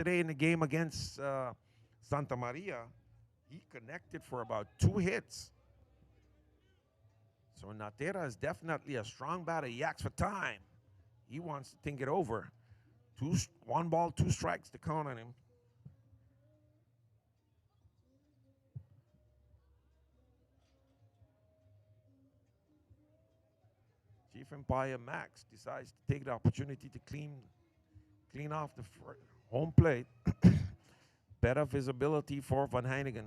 Today in the game against Santa Maria, he connected for about 2 hits. So Natera is definitely a strong batter. He acts for time. He wants to think it over. 1 ball, 2 strikes to count on him. Chief Empire Max decides to take the opportunity to clean off the home plate. Better visibility for Van Heinigen.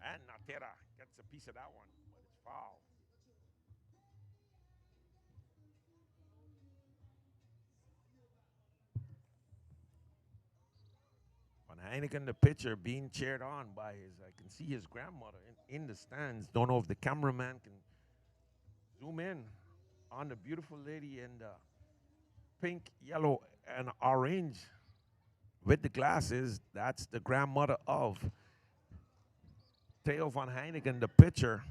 And Natera gets a piece of that one, but it's foul. Van Heinigen, the pitcher, being cheered on by I can see his grandmother in the stands. Don't know if the cameraman can zoom in on the beautiful lady in the pink, yellow, and orange with the glasses. That's the grandmother of Theo Van Heinigen, the pitcher,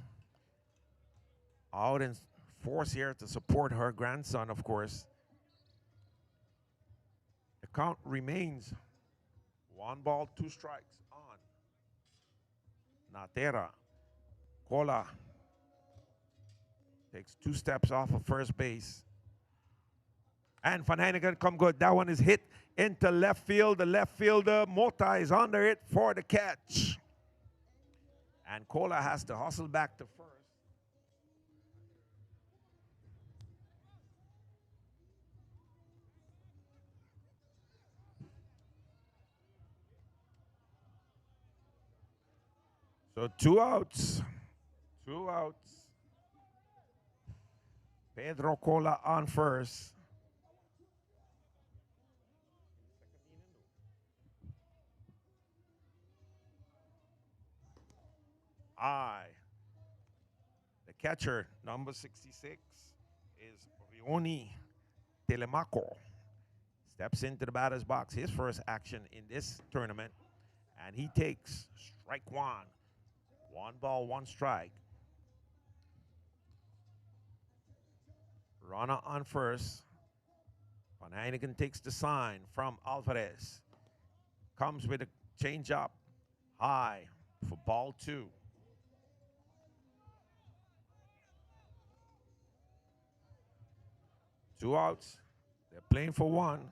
out in force here to support her grandson, of course. The count remains 1 ball, 2 strikes on Natera. Cola takes 2 steps off of first base. And Van Heinigen come good. That one is hit into left field. The left fielder, Mota, is under it for the catch. And Cola has to hustle back to first. So 2 outs. 2 outs. Pedro Cola on first. The catcher, number 66, is Rioni Telemaco. Steps into the batter's box, his first action in this tournament, and he takes strike one. 1 ball, 1 strike. Runner on first. Van Heinigen takes the sign from Alvarez. Comes with a changeup high for ball 2. Two outs. They're playing for one.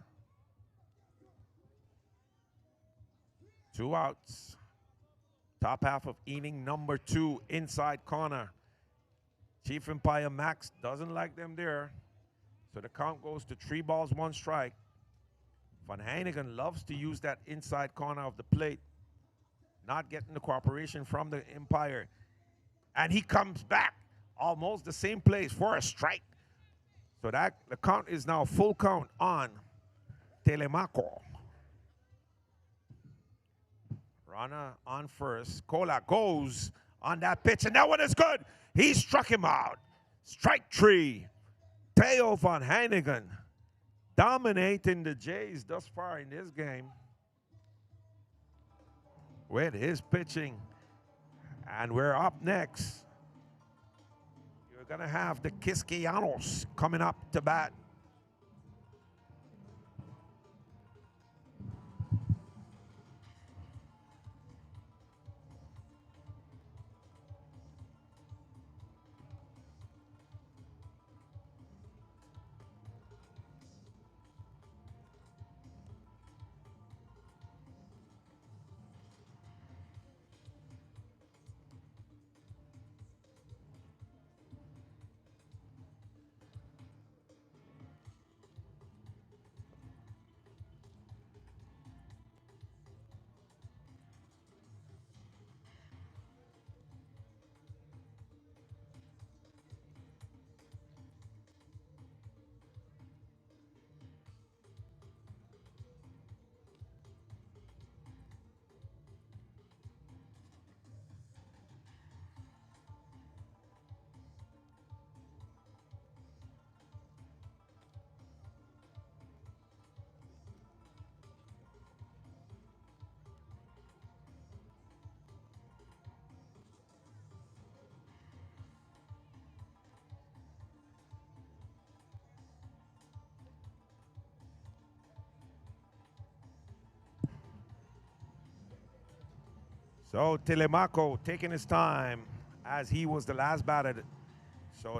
2 outs. Top half of inning number 2, inside corner. Chief Empire Max doesn't like them there. So the count goes to 3 balls, 1 strike. Van Heinigen loves to use that inside corner of the plate. Not getting the cooperation from the Empire. And he comes back almost the same place for a strike. So that the count is now full count on Telemaco. Runner on first. Cola goes on that pitch, and that one is good. He struck him out. Strike 3. Theo Van Heinigen dominating the Jays thus far in this game with his pitching. And we're up next. You're going to have the Quisqueyanos coming up to bat. So Telemaco taking his time as he was the last batter. So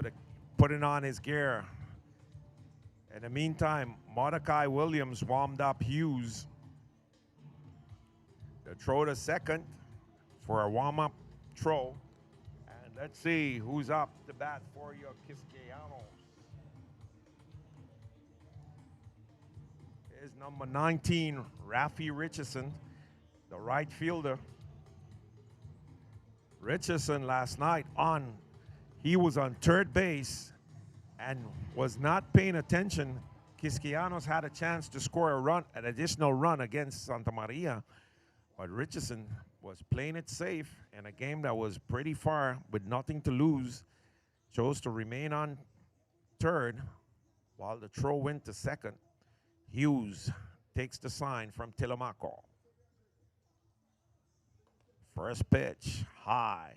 putting on his gear. In the meantime, Mordecai Williams warmed up Hughes. The throw to second for a warm-up throw. And let's see who's up to bat for your Quisqueyanos. Here's number 19, Rafi Richardson, the right fielder. Richardson last night he was on third base and was not paying attention. Quisqueyanos had a chance to score an additional run against Santa Maria, but Richardson was playing it safe in a game that was pretty far with nothing to lose. Chose to remain on third while the throw went to second. Hughes takes the sign from Telemaco. First pitch, high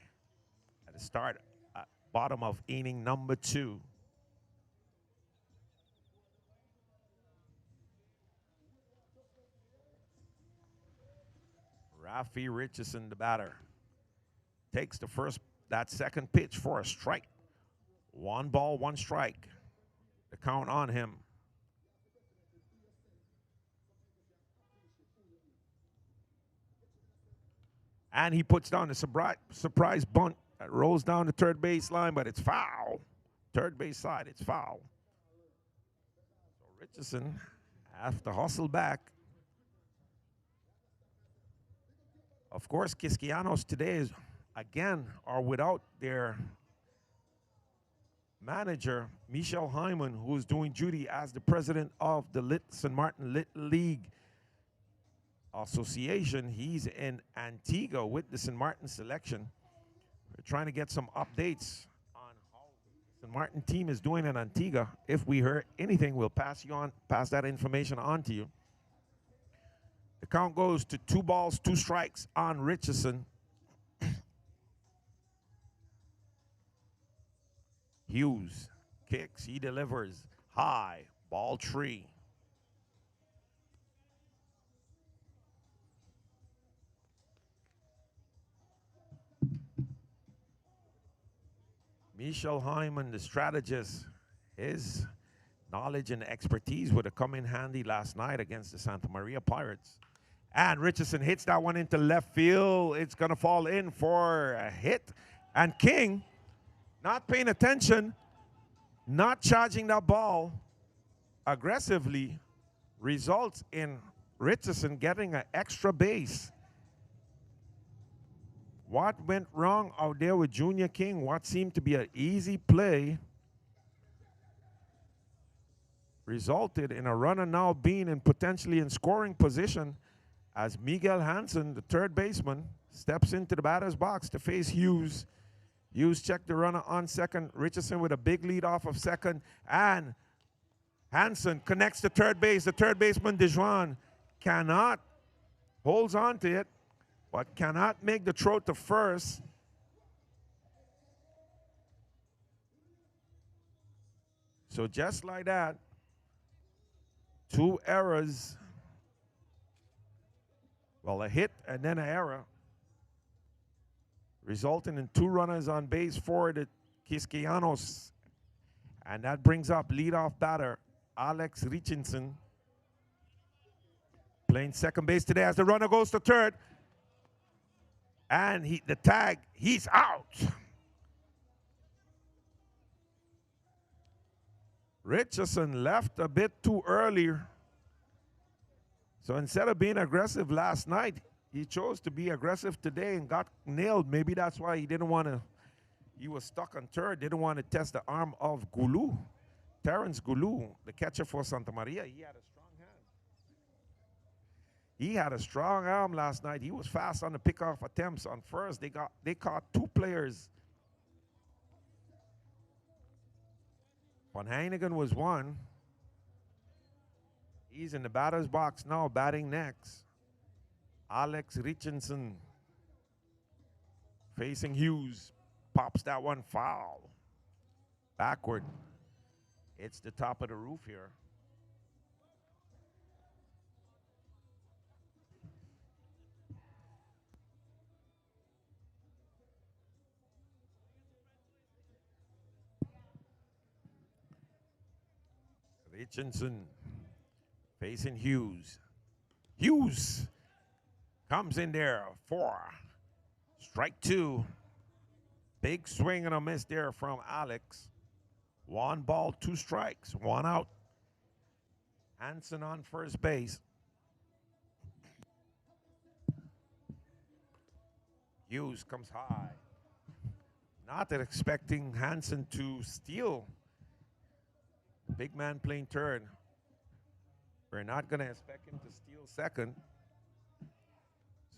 at the start, at bottom of inning number 2. Rafi Richardson, the batter, takes that second pitch for a strike. 1 ball, 1 strike. The count on him. And he puts down a surprise bunt that rolls down the third base line, but it's foul. Third base side, it's foul. So Richardson has to hustle back. Of course, Quisqueyanos today are without their manager, Michel Hyman, who is doing duty as the president of the St. Martin Little League Association. He's in Antigua with the St. Martin selection. We're trying to get some updates on how the St. Martin team is doing in Antigua. If we heard anything, we'll pass that information on to you. The count goes to 2 balls, 2 strikes on Richardson. Hughes kicks, he delivers high, ball 3. Michel Hyman, the strategist, his knowledge and expertise would have come in handy last night against the Santa Maria Pirates. And Richardson hits that one into left field. It's going to fall in for a hit. And King, not paying attention, not charging that ball aggressively, results in Richardson getting an extra base. What went wrong out there with Junior King? What seemed to be an easy play resulted in a runner now being potentially in scoring position as Miguel Hansen, the third baseman, steps into the batter's box to face Hughes. Hughes checked the runner on second. Richardson with a big lead off of second. And Hansen connects to third base. The third baseman, DeJuan, holds on to it, but cannot make the throw to first. So just like that, 2 errors. Well, a hit and then an error, resulting in 2 runners on base for the Quisqueyanos. And that brings up leadoff batter Alex Richardson, playing second base today as the runner goes to third. And the tag, he's out. Richardson left a bit too early. So instead of being aggressive last night, he chose to be aggressive today and got nailed. Maybe that's why he didn't want to, he was stuck on third, didn't want to test the arm of Goulou. Terrence Goulou, the catcher for Santa Maria, he had a strong hand. He had a strong arm last night. He was fast on the pickoff attempts. On first, they caught 2 players. Van Heinigen was 1. He's in the batter's box now, batting next. Alex Richardson facing Hughes. Pops that one foul. Backward. It's the top of the roof here. Richardson facing Hughes. Hughes comes in there. 4. Strike 2. Big swing and a miss there from Alex. 1 ball, 2 strikes, 1 out. Hanson on first base. Hughes comes high. Not that expecting Hanson to steal. Big man playing third. We're not going to expect him to steal second.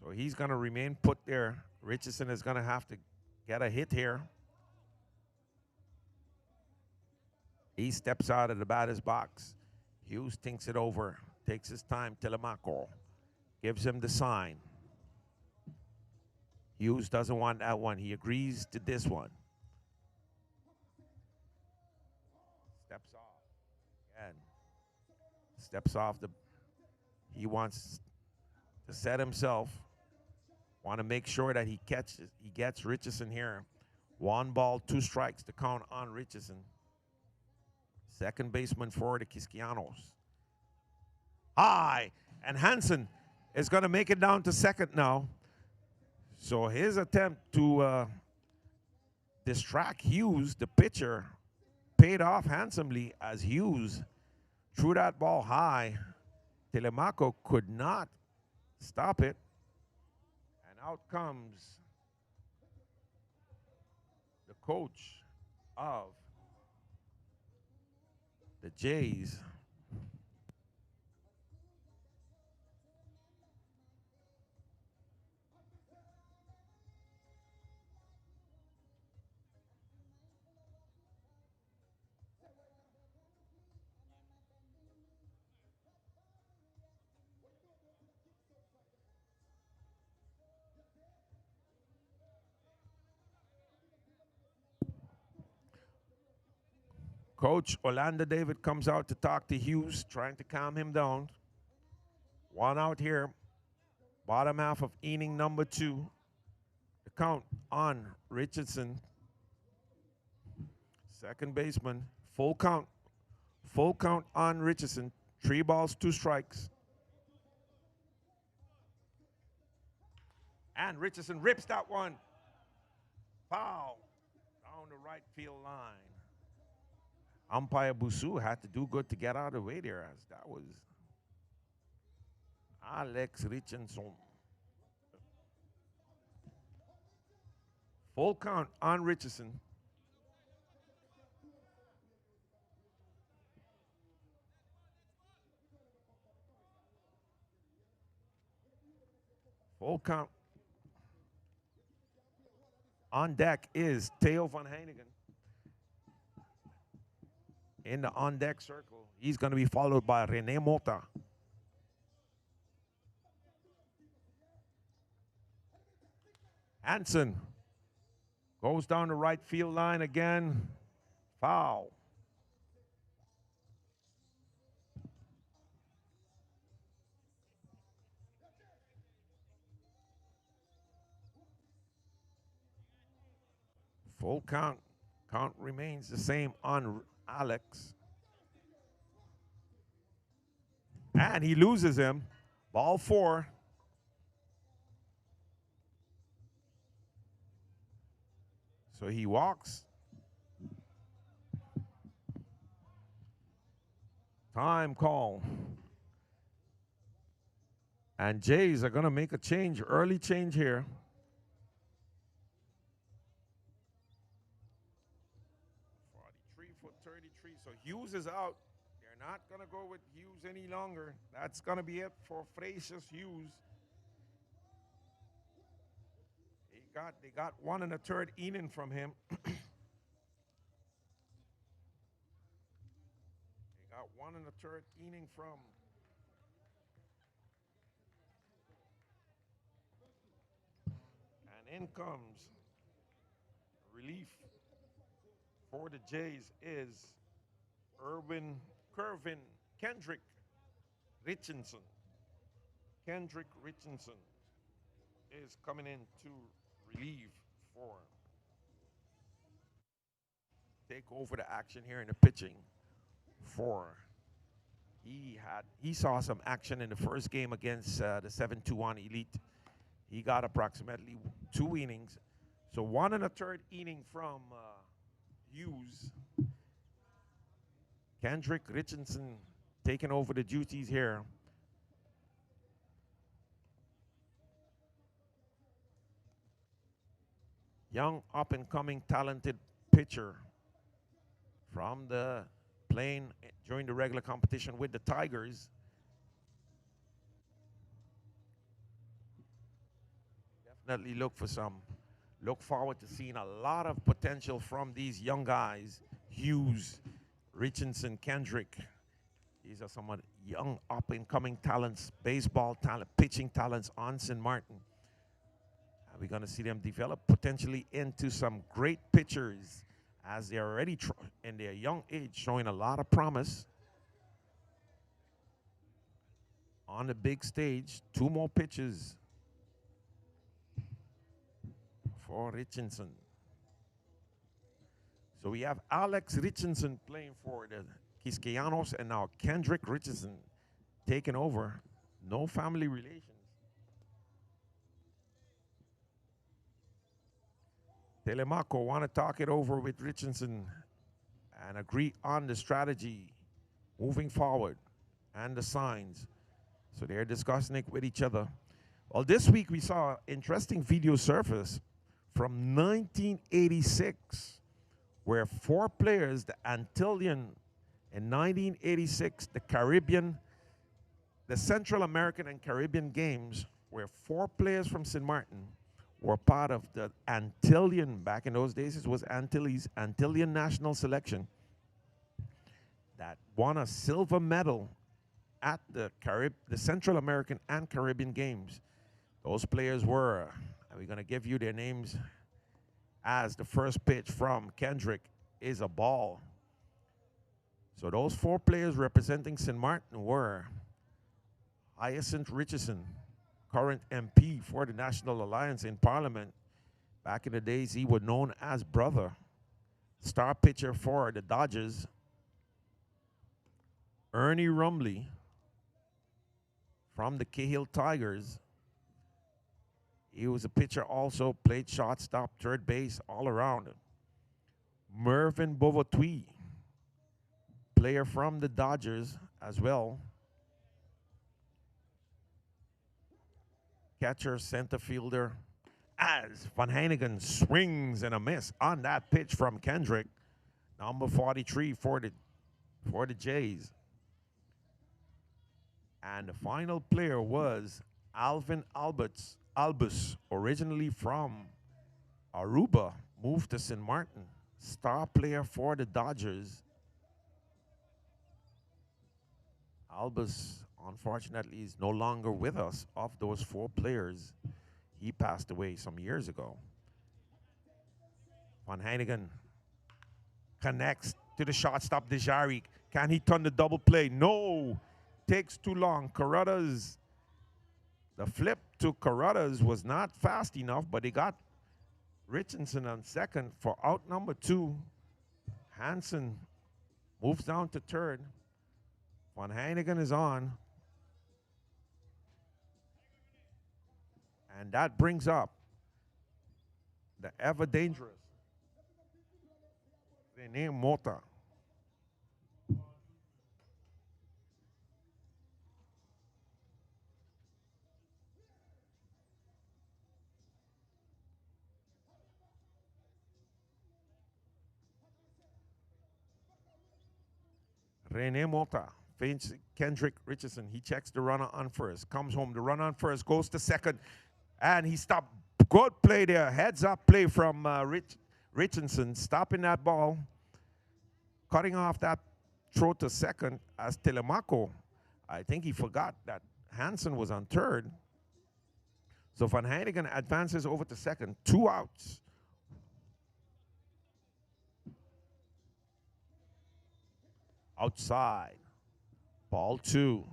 So he's going to remain put there. Richardson is going to have to get a hit here. He steps out of the batter's box. Hughes thinks it over. Takes his time. Telemaco gives him the sign. Hughes doesn't want that one. He agrees to this one. Steps off. Again. Steps off the. He wants to set himself. Want to make sure that he gets Richardson here. 1 ball, 2 strikes to count on Richardson. Second baseman for the Quisqueyanos. High. And Hanson is going to make it down to second now. So his attempt to distract Hughes, the pitcher, paid off handsomely as Hughes threw that ball high. Telemaco could not stop it. And out comes the coach of the Jays. Coach Orlando David comes out to talk to Hughes, trying to calm him down. 1 out here. Bottom half of inning number 2. The count on Richardson. Second baseman. Full count. Full count on Richardson. 3 balls, 2 strikes. And Richardson rips that one. Foul. Down the right field line. Umpire Busu had to do good to get out of the way there, as that was Alex Richardson. Full count on Richardson. Full count. On deck is Theo van Heinigen. In the on-deck circle. He's going to be followed by Rene Mota. Hanson goes down the right field line again. Foul. Full count. Count remains the same on Alex. And he loses him. Ball 4. So he walks. Time call. And Jays are going to make a change, early change here. So Hughes is out. They're not going to go with Hughes any longer. That's going to be it for Fracious Hughes. They got 1 1/3 inning from him. They got 1 1/3 inning from and in comes relief for the Jays is Kendrick Richardson. Kendrick Richardson is coming in to relieve for take over the action here in the pitching for He saw some action in the first game against the 7-1 Elite. He got approximately 2 innings. So 1 1/3 inning from Hughes. Kendrick Richardson taking over the duties here. Young, up-and-coming, talented pitcher from the playing during the regular competition with the Tigers. Definitely look forward to seeing a lot of potential from these young guys. Hughes, Richardson, Kendrick. These are some of the young up-and-coming talents, baseball talent, pitching talents on St. Martin. And we're going to see them develop potentially into some great pitchers as they're already in their young age showing a lot of promise. On the big stage, 2 more pitches for Richardson. So we have Alex Richardson playing for the Quisqueyanos, and now Kendrick Richardson taking over. No family relations. Telemaco want to talk it over with Richardson and agree on the strategy moving forward and the signs. So they're discussing it with each other. Well, this week we saw an interesting video surface from 1986 where 4 players, the Antillean in 1986, the Caribbean, the Central American and Caribbean games, where 4 players from St. Martin were part of the Antillean, back in those days it was Antilles, Antillean national selection that won a silver medal at the Central American and Caribbean games. Those players were, and we're going to give you their names as the first pitch from Kendrick is a ball. So those 4 players representing St. Martin were Hyacinth Richardson, current MP for the National Alliance in Parliament. Back in the days, he was known as Brother. Star pitcher for the Dodgers. Ernie Rumley from the Cahill Tigers. He was a pitcher also, played shortstop, third base, all around. Mervyn Bovoitui, player from the Dodgers as well. Catcher, center fielder, as Van Hannigan swings and a miss on that pitch from Kendrick. Number 43 for the Jays. And the final player was Alvin Albus, originally from Aruba, moved to St. Martin. Star player for the Dodgers. Albus, unfortunately, is no longer with us. Of those 4 players, he passed away some years ago. Van Hannigan connects to the shortstop, Dejari. Can he turn the double play? No. Takes too long. Carruthers, the flip to Carruthers was not fast enough, but he got Richardson on second for out number 2. Hansen moves down to third. Van Hannigan is on. And that brings up the ever dangerous Rene Mota. Rene Mota feints Kendrick Richardson. He checks the runner on first. Comes home. The runner on first goes to second. And he stopped. Good play there. Heads up play from Richardson. Stopping that ball. Cutting off that throw to second as Telemaco. I think he forgot that Hansen was on third. So Van Hannigan advances over to second. 2 outs. Outside. Ball 2.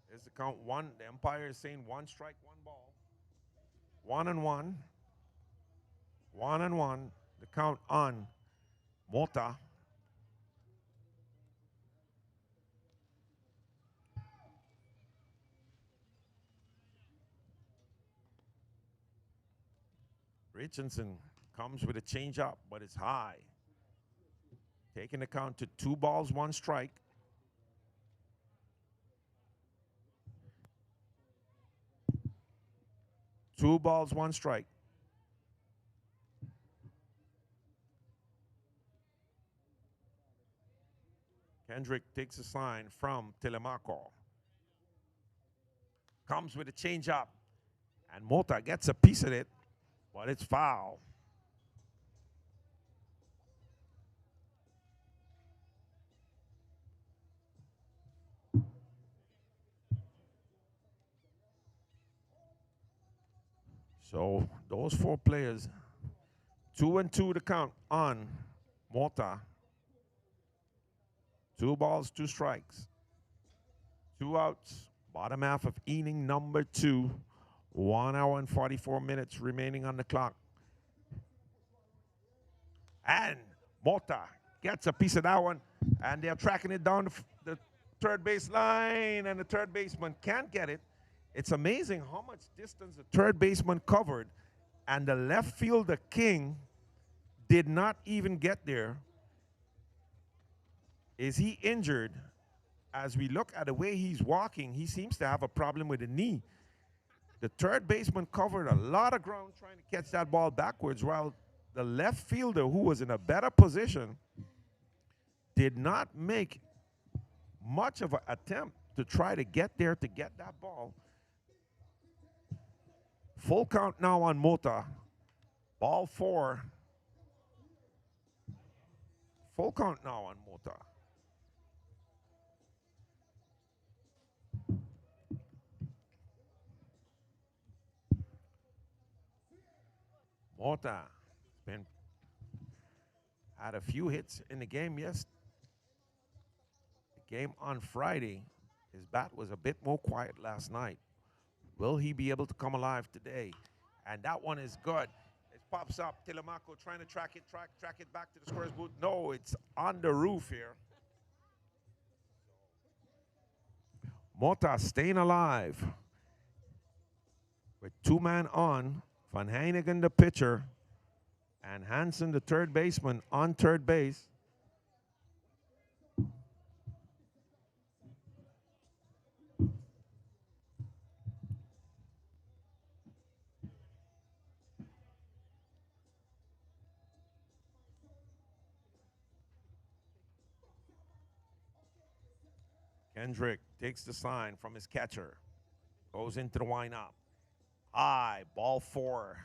There's the count 1. The umpire is saying 1 strike, 1 ball. 1-1. 1-1. The count on Mota. Richardson comes with a changeup, but it's high. Taking the count to 2 balls, 1 strike. Two balls, 1 strike. Kendrick takes a sign from Telemaco. Comes with a changeup. And Mota gets a piece of it, but it's foul. So those 4 players, 2-2 to count on Mota. 2 balls, 2 strikes. 2 outs. Bottom half of inning number 2. 1 hour and 44 minutes remaining on the clock. And Mota gets a piece of that one. And they're tracking it down the third base line. And the third baseman can't get it. It's amazing how much distance the third baseman covered. And the left fielder, King, did not even get there. Is he injured? As we look at the way he's walking, he seems to have a problem with the knee. The third baseman covered a lot of ground trying to catch that ball backwards, while the left fielder, who was in a better position, did not make much of an attempt to try to get there to get that ball. Full count now on Mota. Ball 4. Full count now on Mota. Mota had a few hits in the game, yes. The game on Friday, his bat was a bit more quiet last night. Will he be able to come alive today? And that one is good. It pops up. Telemaco trying to track it back to the scorer's booth. No, it's on the roof here. Mota staying alive. With 2 men on. Van Heinigen, the pitcher, and Hansen, the third baseman, on third base. Kendrick takes the sign from his catcher. Goes into the windup. High, ball 4.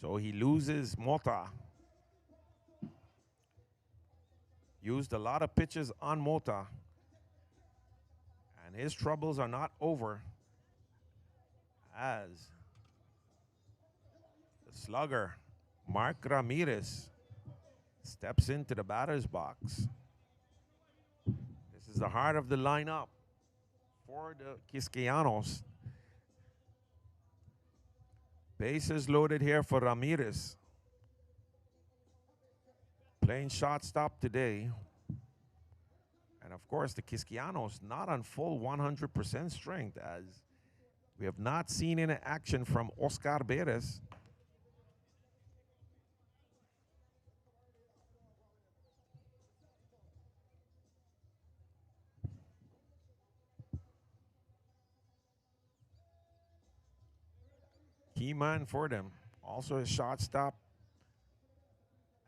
So he loses Mota. Used a lot of pitches on Mota. And his troubles are not over, as the slugger, Mark Ramirez, steps into the batter's box. This is the heart of the lineup for the Quisqueyanos. Bases loaded here for Ramirez. Playing shortstop today. And of course, the Quisqueyanos not on full 100% strength, as we have not seen any action from Oscar Perez. Key man for them. Also a shortstop.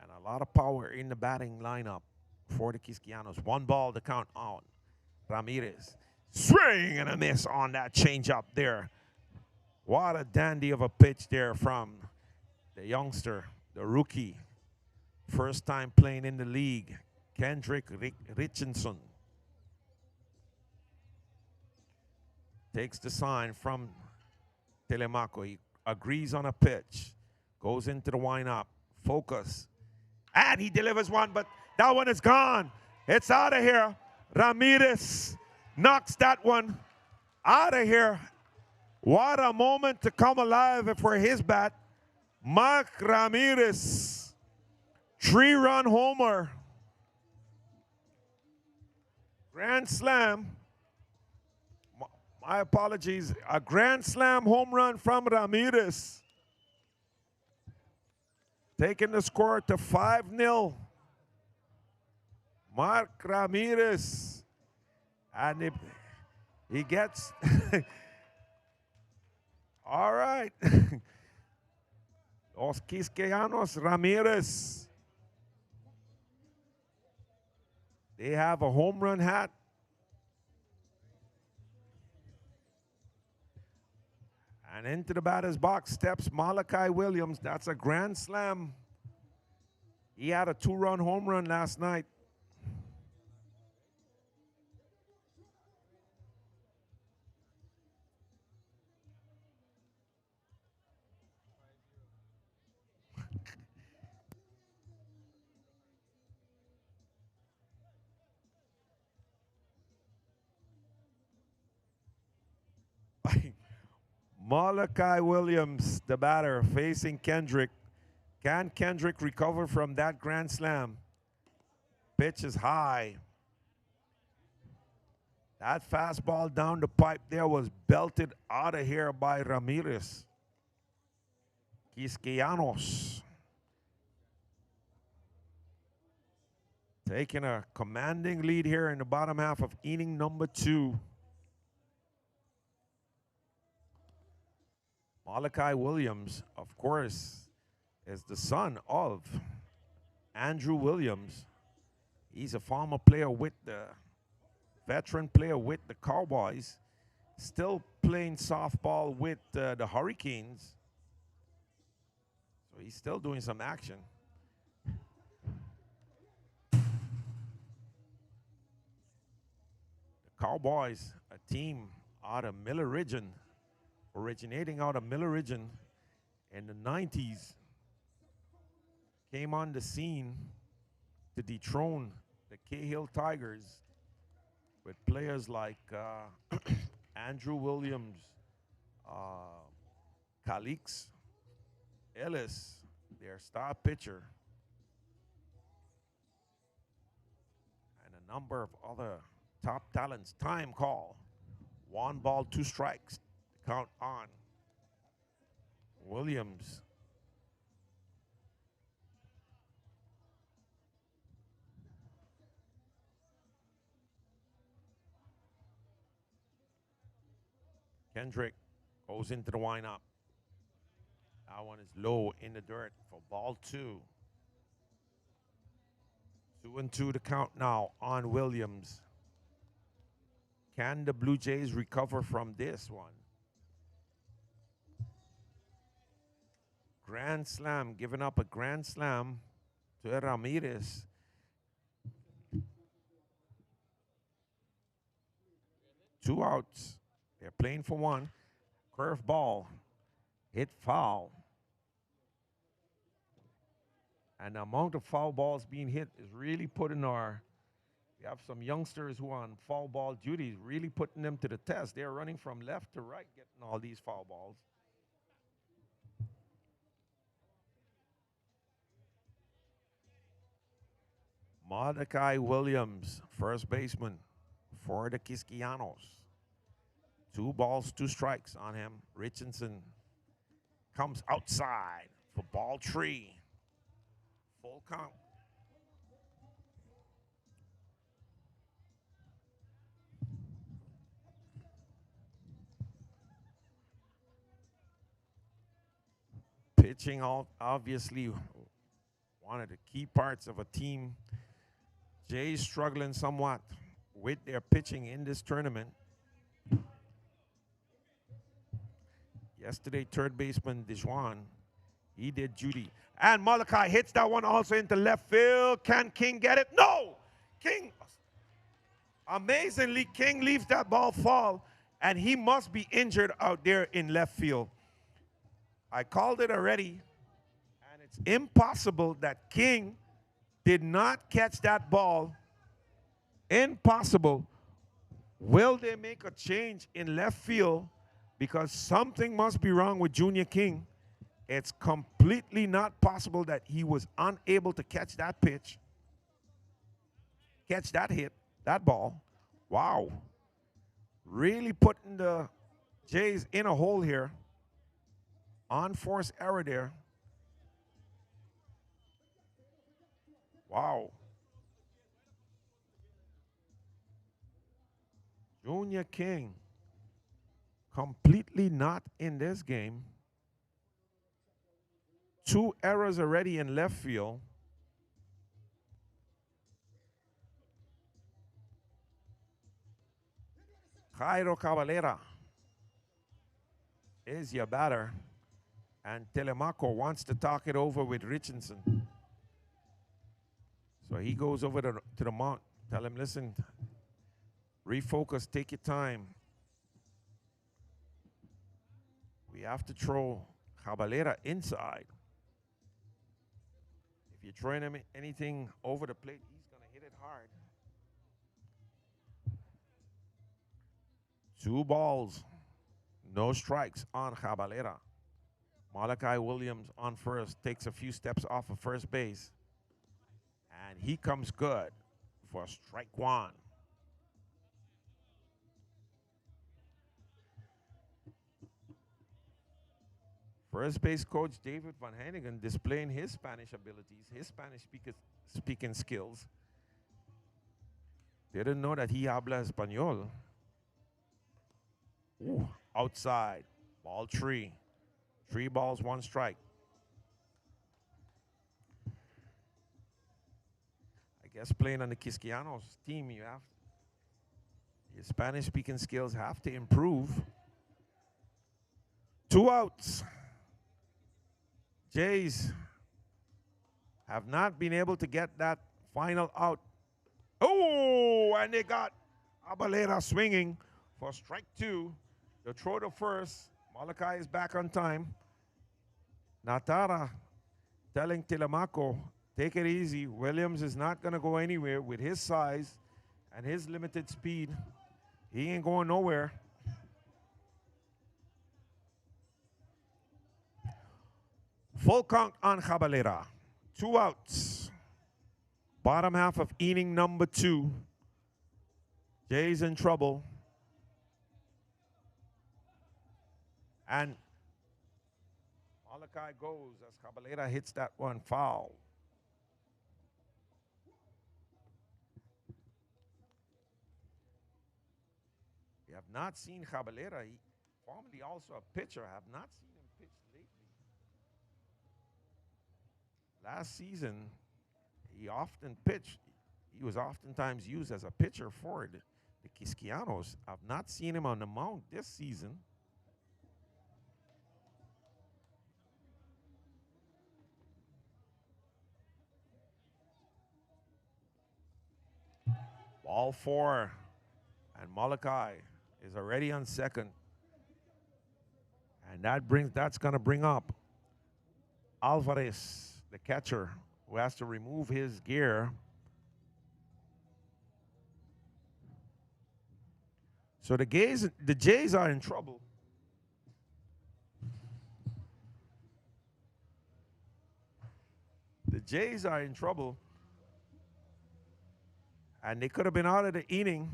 And a lot of power in the batting lineup for the Quisqueyanos. 1 ball to count on Ramirez. Swing and a miss on that changeup there. What a dandy of a pitch there from the youngster, the rookie. First time playing in the league, Kendrick Richardson. Takes the sign from Telemaco. He agrees on a pitch. Goes into the windup. Focus. And he delivers one, but that one is gone. It's out of here. Ramirez knocks that one out of here. What a moment to come alive for his bat. Mark Ramirez 3-run homer. Grand slam. My apologies. A grand slam home run from Ramirez. Taking the score to 5-0. Mark Ramirez. And he gets... All right. Los Quisqueyanos Ramirez. They have a home run hat. And into the batter's box steps Malachi Williams. That's a grand slam. He had a 2-run home run last night. Malachi Williams, the batter, facing Kendrick. Can Kendrick recover from that grand slam? Pitch is high. That fastball down the pipe there was belted out of here by Ramirez. Quisqueyanos taking a commanding lead here in the bottom half of inning number 2. Malachi Williams, of course, is the son of Andrew Williams. He's a former player with the veteran player with the Cowboys, still playing softball with the Hurricanes. So he's still doing some action. The Cowboys, a team out of Miller Region, originating out of Miller Region in the 90s, came on the scene to dethrone the Cahill Tigers with players like Andrew Williams, Calix Ellis, their star pitcher, and a number of other top talents. Time call. 1 ball, 2 strikes. Count on. Williams. Kendrick goes into the windup. That one is low in the dirt for ball 2. 2-2 to count now on Williams. Can the Blue Jays recover from this one? Grand slam, giving up a grand slam to Ramirez. Two outs. They're playing for 1. Curve ball. Hit foul. And the amount of foul balls being hit is really putting we have some youngsters who are on foul ball duties, really putting them to the test. They're running from left to right, getting all these foul balls. Malachi Williams, first baseman for the Quisqueyanos. 2 balls, 2 strikes on him. Richardson comes outside for ball 3. Full count. Pitching out, obviously, one of the key parts of a team. Jays struggling somewhat with their pitching in this tournament. Yesterday, third baseman Dejuan, he did duty. And Malachi hits that one also into left field. Can King get it? No! King, amazingly, King leaves that ball fall, and he must be injured out there in left field. I called it already, and it's impossible that King did not catch that ball. Impossible. Will they make a change in left field? Because something must be wrong with Junior King. It's completely not possible that he was unable to catch that pitch, catch that hit, that ball. Wow. Really putting the Jays in a hole here. Unforced error there. Wow. Junior King completely not in this game. 2 errors already in left field. Jairo Cavalera is your batter. And Telemaco wants to talk it over with Richardson. So he goes over to the mount. Tell him, listen, refocus, take your time. We have to throw Cavalera inside. If you're throwing him anything over the plate, he's going to hit it hard. 2 balls, no strikes on Cavalera. Malachi Williams on first, takes a few steps off of first base. And he comes good for strike 1. First base coach David Van Hannigan displaying his Spanish abilities, his Spanish speaking skills. Didn't know that he habla español. Ooh, outside, ball 3. 3 balls, 1 strike. I guess playing on the Quisqueyanos team, you have your Spanish speaking skills have to improve. 2 outs. Jays have not been able to get that final out. Oh, and they got Abalera swinging for strike 2. The throw to first. Malachi is back on time. Natara telling Telemaco, take it easy. Williams is not going to go anywhere with his size and his limited speed. He ain't going nowhere. Full count on Cavalera. 2 outs. Bottom half of inning number 2. Jays in trouble. And Malachi goes as Cavalera hits that one foul. We have not seen Cavalera. He formerly also a pitcher. I have not seen him pitch lately. Last season, he often pitched. He was oftentimes used as a pitcher for the Quisqueyanos. I've not seen him on the mound this season. Ball 4, and Malachi is already on second. And that's going to bring up Alvarez, the catcher, who has to remove his gear. So the Jays are in trouble. The Jays are in trouble. And they could have been out of the inning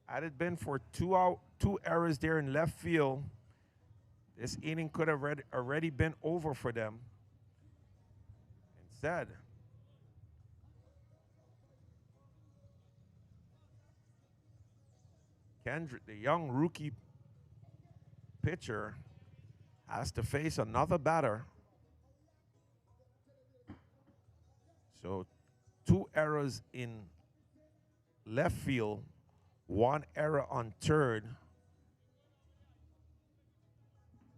had it been for 2 errors there in left field. This inning could have already been over for them. Instead, Kendrick, the young rookie pitcher, has to face another batter. So 2 errors in left field, 1 error on third.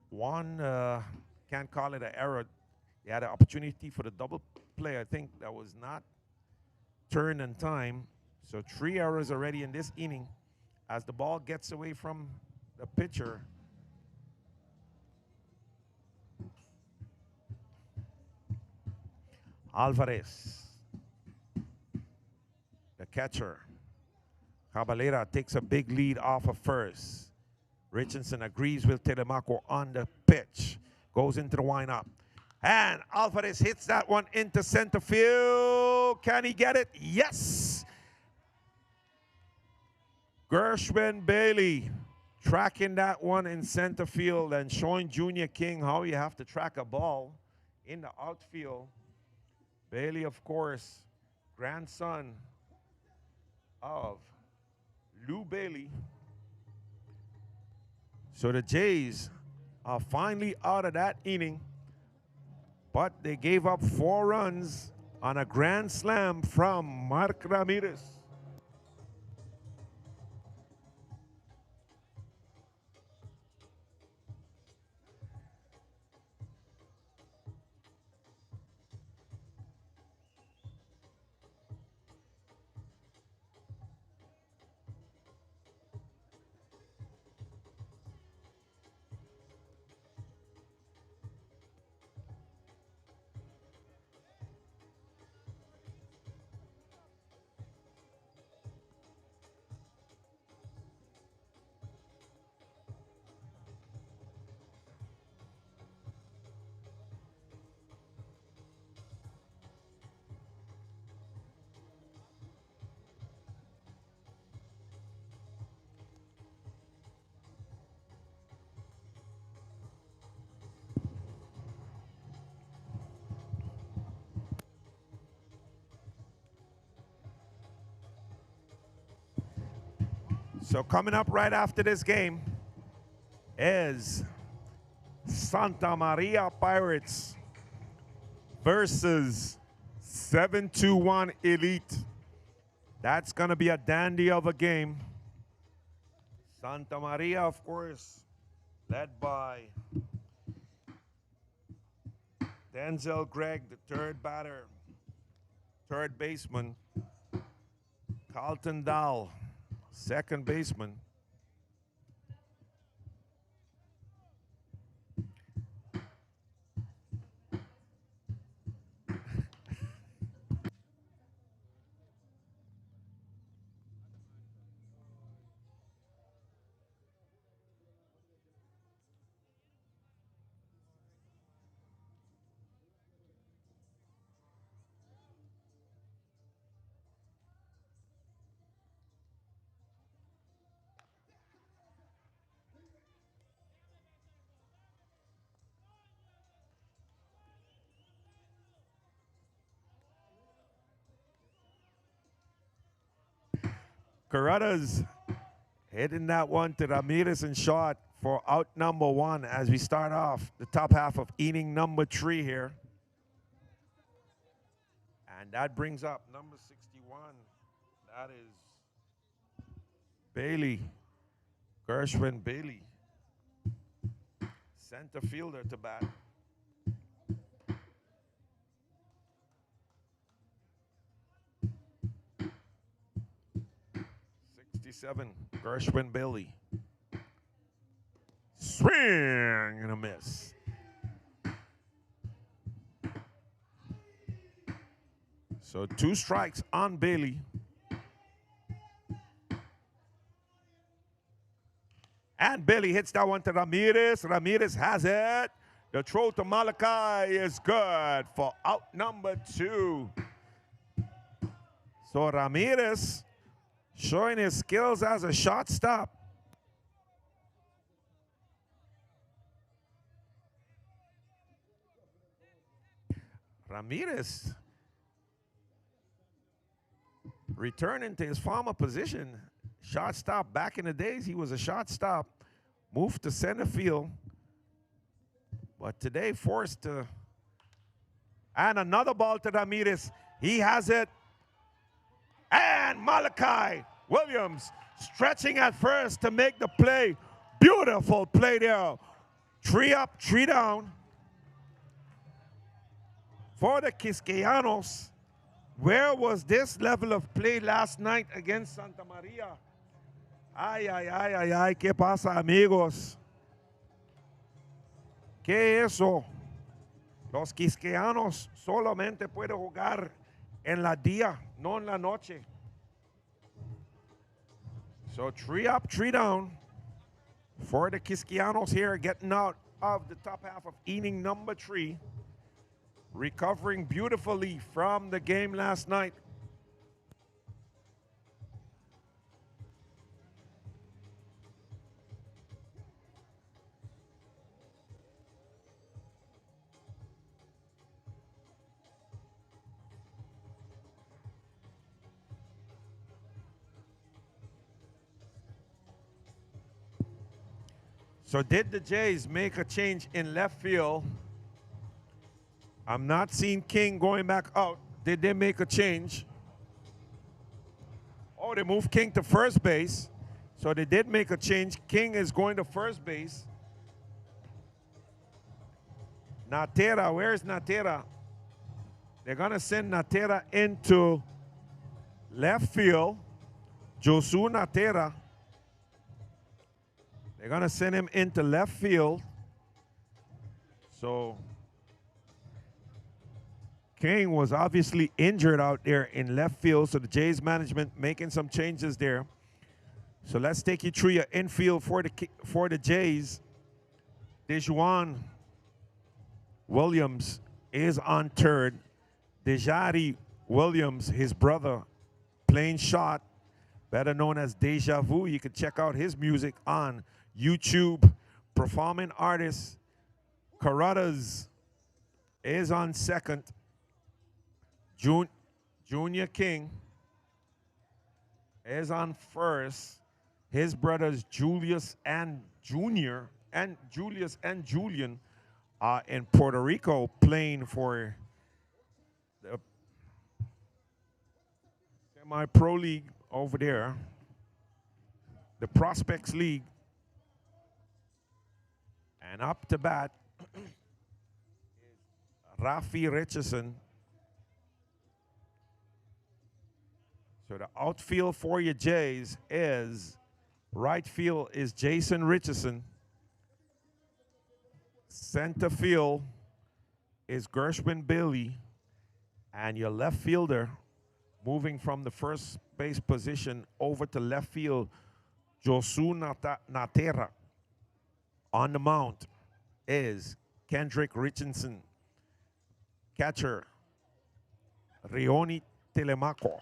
One, can't call it an error. They had an opportunity for the double play. I think that was not turned in time. So 3 errors already in this inning. As the ball gets away from the pitcher, Alvarez, the catcher. Cavalera takes a big lead off of first. Richardson agrees with Telemaco on the pitch. goes into the windup. And Alvarez hits that one into center field. Can he get it? Yes. Gershwin Bailey tracking that one in center field and showing Junior King how you have to track a ball in the outfield. Bailey, of course, grandson of Lou Bailey. So the Jays are finally out of that inning, but they gave up 4 runs on a grand slam from Mark Ramirez. So coming up right after this game is Santa Maria Pirates versus 721 Elite. That's going to be a dandy of a game. Santa Maria, of course, led by Denzel Gregg, the third batter, third baseman. Carlton Dahl, second baseman. Carruthers hitting that one to Ramirez and short for out number 1 as we start off the top half of inning number 3 here. And that brings up number 61. That is Bailey, Gershwin Bailey, center fielder to bat. 67, Gershwin Bailey. Swing and a miss. So 2 strikes on Bailey. And Bailey hits that one to Ramirez. Ramirez has it. The throw to Malachi is good for out number 2. So Ramirez showing his skills as a shortstop. Ramirez returning to his former position. Shortstop. Back in the days, he was a shortstop. Moved to center field. But today, forced to. And another ball to Ramirez. He has it. And Malachi Williams stretching at first to make the play. Beautiful play there. 3 up, 3 down. For the Quisqueyanos. Where was this level of play last night against Santa Maria? Ay, ay, ay, ay, ay, ¿qué pasa, amigos? ¿Qué es eso? Los Quisqueyanos solamente pueden jugar en la día, no en la noche. So 3 up, 3 down for the Quisqueyanos here, getting out of the top half of inning number 3. Recovering beautifully from the game last night. So did the Jays make a change in left field? I'm not seeing King going back out. Did they make a change? Oh, they moved King to first base. So they did make a change. King is going to first base. Natera, where's Natera? They're going to send Natera into left field. Josu Natera. They're going to send him into left field. So King was obviously injured out there in left field. So the Jays management making some changes there. So let's take you through your infield for the Jays. Dejuan Williams is on third. Dejari Williams, his brother, playing short, better known as Deja Vu. You can check out his music on YouTube. Performing artist Carruthers is on second. Junior King is on first. His brothers Julius and Julian are in Puerto Rico playing for the semi-pro league over there, the Prospects League. And up to bat is Rafi Richardson. So the outfield for your Jays is, right field is Jason Richardson. Center field is Gershwin Bailey. And your left fielder, moving from the first base position over to left field, Josu Natera. On the mound is Kendrick Richardson. Catcher, Rioni Telemaco.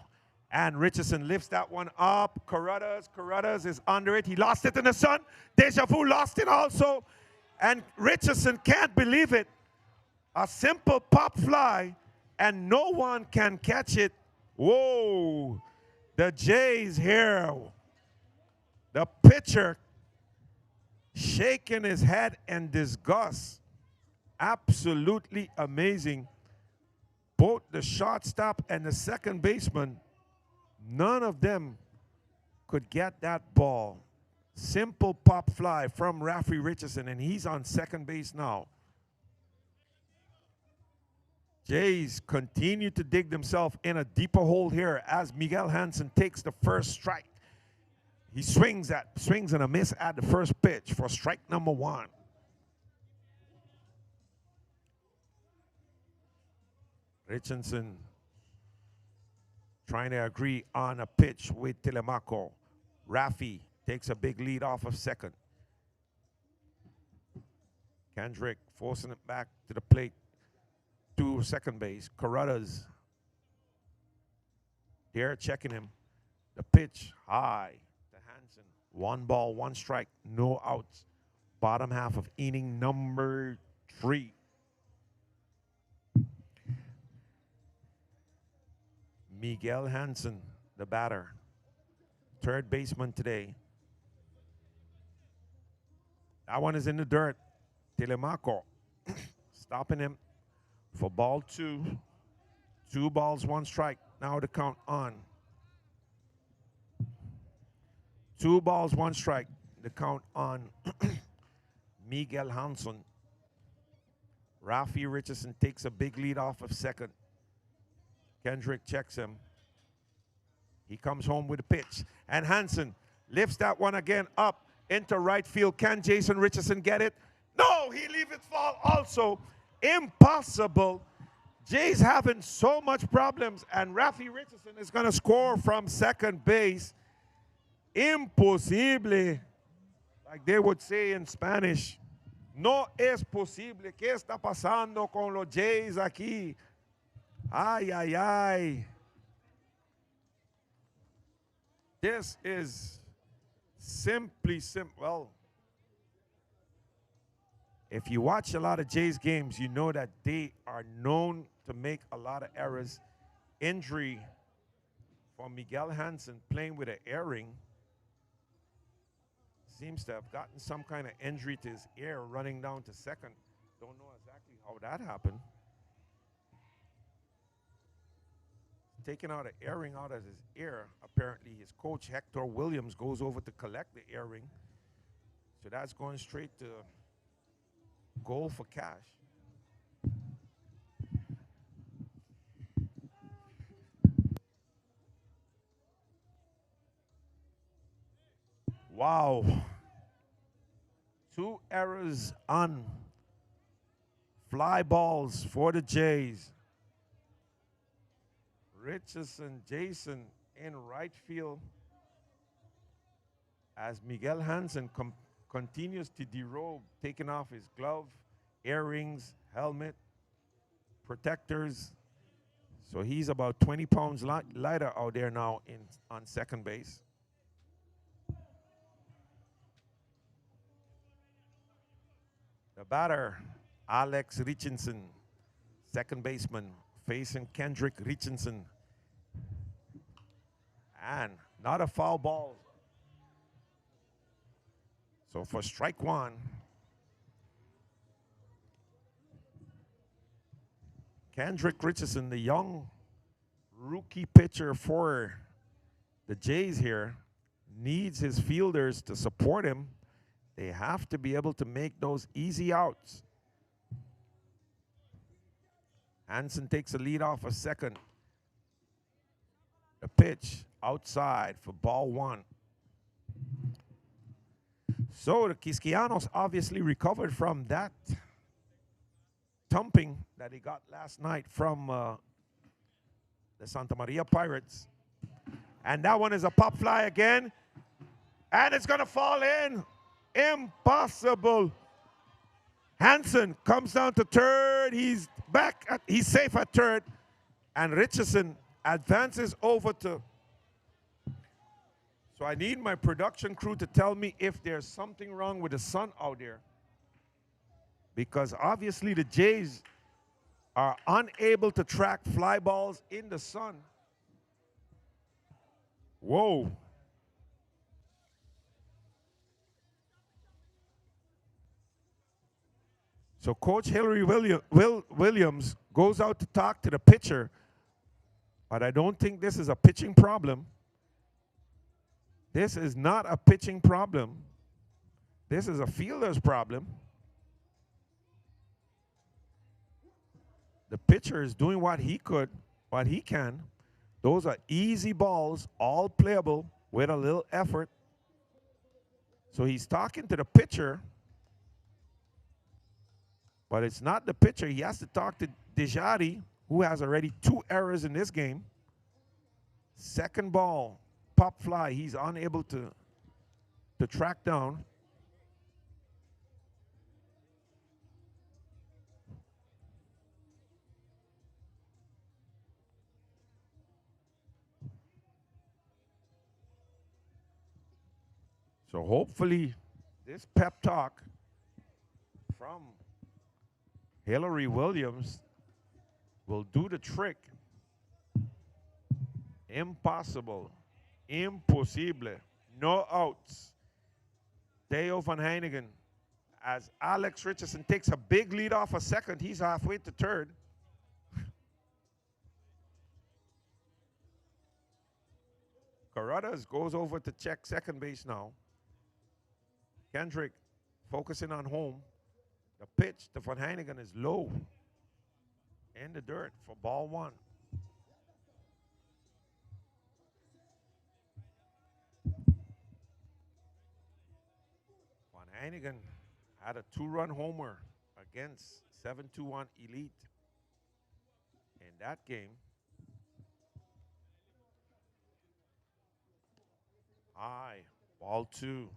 And Richardson lifts that one up. Carruthers is under it. He lost it in the sun. Deja Vu lost it also. And Richardson can't believe it. A simple pop fly, and no one can catch it. Whoa. The Jays here. The pitcher shaking his head in disgust. Absolutely amazing. Both the shortstop and the second baseman, none of them could get that ball. Simple pop fly from Rafi Richardson, and he's on second base now. Jays continue to dig themselves in a deeper hole here as Miguel Hansen takes the first strike. He swings and a miss at the first pitch for strike number 1. Richardson trying to agree on a pitch with Telemaco. Rafi takes a big lead off of second. Kendrick forcing it back to the plate to second base. Carruthers there checking him. The pitch high to Hansen. 1 ball, 1 strike, no outs. Bottom half of inning number 3. Miguel Hansen, the batter, third baseman today. That one is in the dirt. Telemaco stopping him for ball 2. 2 balls, 1 strike. Now the count on. 2 balls, 1 strike. The count on Miguel Hansen. Rafi Richardson takes a big lead off of second. Kendrick checks him. He comes home with a pitch. And Hansen lifts that one again up into right field. Can Jason Richardson get it? No, he leaves it fall also. Impossible. Jay's having so much problems, and Rafi Richardson is going to score from second base. Imposible, like they would say in Spanish. No es posible. ¿Qué está pasando con los Jays aquí? Ay, ay, ay. This is simply well, if you watch a lot of Jays games, you know that they are known to make a lot of errors. Injury for Miguel Hansen playing with an earring. Seems to have gotten some kind of injury to his ear running down to second. Don't know exactly how that happened. Taking out an earring out of his ear. Apparently, his coach, Hector Williams, goes over to collect the earring. So that's going straight to goal for cash. Wow. 2 errors on fly balls for the Jays. Richardson, Jason in right field as Miguel Hansen continues to derobe, taking off his glove, earrings, helmet, protectors. So he's about 20 pounds lighter out there now on second base. The batter, Alex Richardson, second baseman, facing Kendrick Richardson. And not a foul ball. So for strike one, Kendrick Richardson, the young rookie pitcher for the Jays here, needs his fielders to support him. They have to be able to make those easy outs. Hansen takes a lead off a second. The pitch outside for ball one. So the Quisqueyanos obviously recovered from that thumping that he got last night from the Santa Maria Pirates. And that one is a pop fly again. And it's going to fall in. Impossible. Hansen comes down to third. He's back. He's safe at third. And Richardson advances over to. So I need my production crew to tell me if there's something wrong with the sun out there. Because obviously the Jays are unable to track fly balls in the sun. Whoa. So Coach Hillary Williams goes out to talk to the pitcher, but I don't think this is a pitching problem. This is not a pitching problem. This is a fielder's problem. The pitcher is doing what he can. Those are easy balls, all playable with a little effort. So he's talking to the pitcher, but it's not the pitcher. He has to talk to Dejati, who has already 2 errors in this game. Second ball, pop fly. He's unable to track down. So hopefully this pep talk from Hillary Williams will do the trick. Impossible. Imposible. No outs. Theo Van Heinigen, as Alex Richardson takes a big lead off a second, he's halfway to third. Carruthers goes over to check second base now. Kendrick focusing on home. The pitch to Van Heinigen is low in the dirt for ball one. Van Heinigen had a 2-run homer against 7-2-1 Elite in that game. High, ball 2.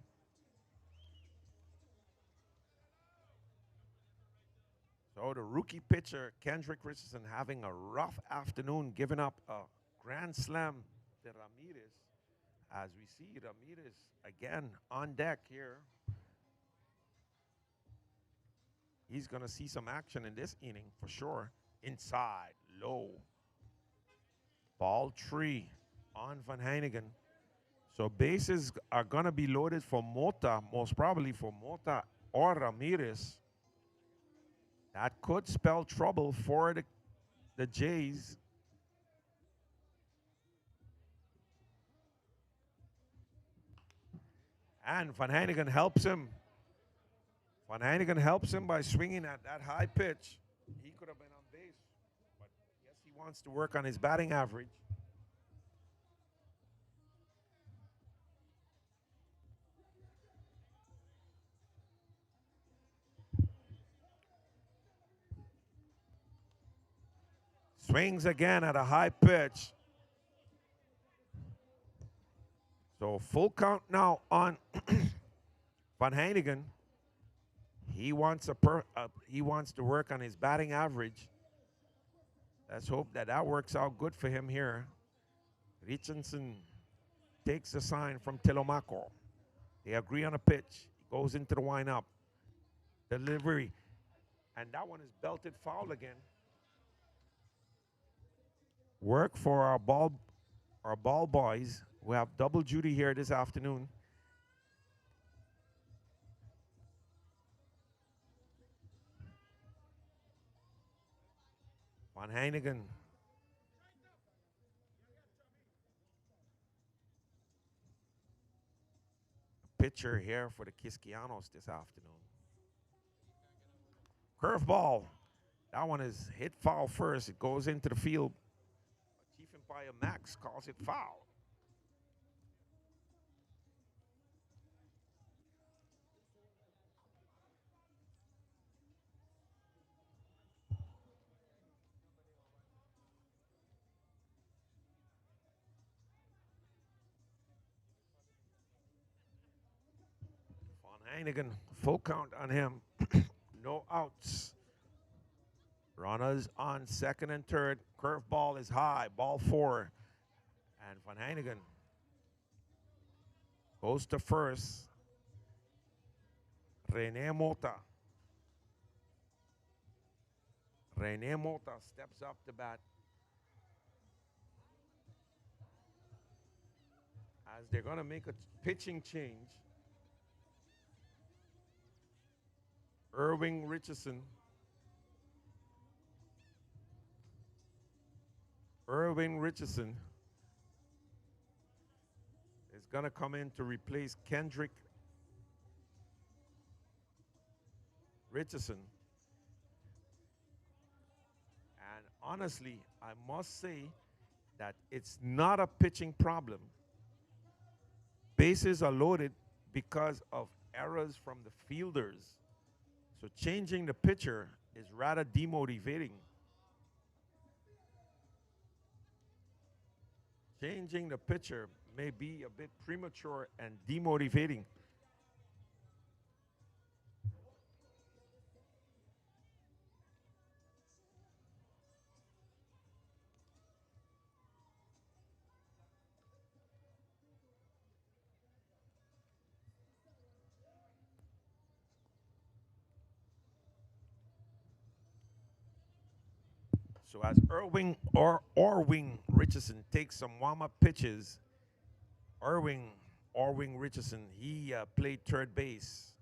So the rookie pitcher, Kendrick Richardson, having a rough afternoon, giving up a grand slam to Ramirez. As we see Ramirez again on deck here. He's going to see some action in this inning for sure. Inside, low. Ball 3 on Van Heinigen. So bases are going to be loaded for Mota, most probably for Mota or Ramirez. That could spell trouble for the Jays. And Van Heinigen helps him. Van Heinigen helps him by swinging at that high pitch. He could have been on base, but yes, he wants to work on his batting average. Swings again at a high pitch. So full count now on Van Heinigen. He wants to work on his batting average. Let's hope that works out good for him here. Richardson takes a sign from Telemaco. They agree on a pitch. He goes into the windup. Delivery. And that one is belted foul again. Work for our ball boys. We have double duty here this afternoon. Van Heinigen. Pitcher here for the Quisqueyanos this afternoon. Curveball. That one is hit foul first. It goes into the field. Chief Empire Max calls it foul. Van Heinigen, full count on him. No outs. Runners on second and third. Curveball is high. Ball 4. And Van Heinigen goes to first. Rene Mota. Rene Mota steps up to bat. As they're going to make a pitching change. Irving Richardson. Irving Richardson is going to come in to replace Kendrick Richardson. And honestly, I must say that it's not a pitching problem. Bases are loaded because of errors from the fielders. So changing the pitcher is rather demotivating. Changing the pitcher may be a bit premature and demotivating. So as Orwing Richardson takes some warm-up pitches, Orwing Richardson, he played third base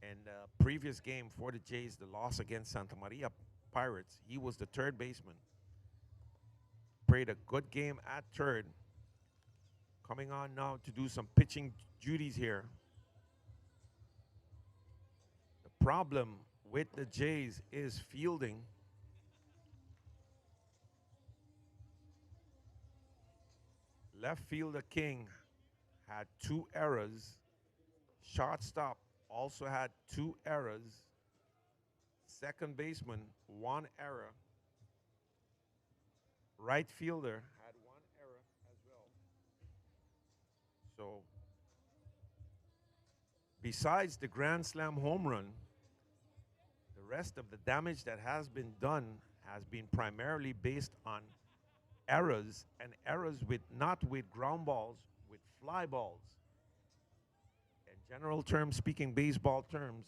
in the previous game for the Jays, the loss against Santa Maria Pirates. He was the third baseman. Played a good game at third. Coming on now to do some pitching duties here. The problem with the Jays is fielding. Left fielder King had 2 errors. Shortstop also had 2 errors. Second baseman, 1 error. Right fielder had 1 error as well. So, besides the grand slam home run, the rest of the damage that has been done has been primarily based on errors, and errors with not with ground balls, with fly balls. In general terms, speaking baseball terms,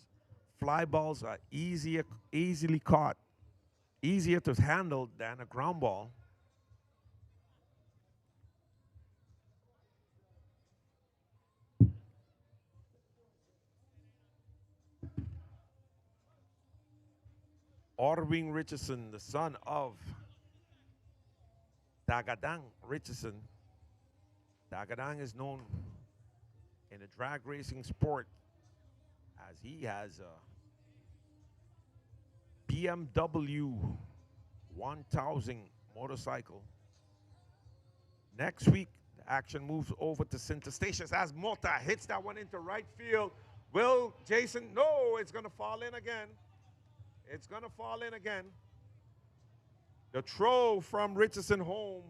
fly balls are easily caught, easier to handle than a ground ball. Orwing Richardson, the son of Dagadang Richardson. Dagadang is known in the drag racing sport as he has a BMW 1000 motorcycle. Next week, the action moves over to center stations as Mota hits that one into right field. Will Jason? No, it's going to fall in again. It's going to fall in again. The throw from Richardson home.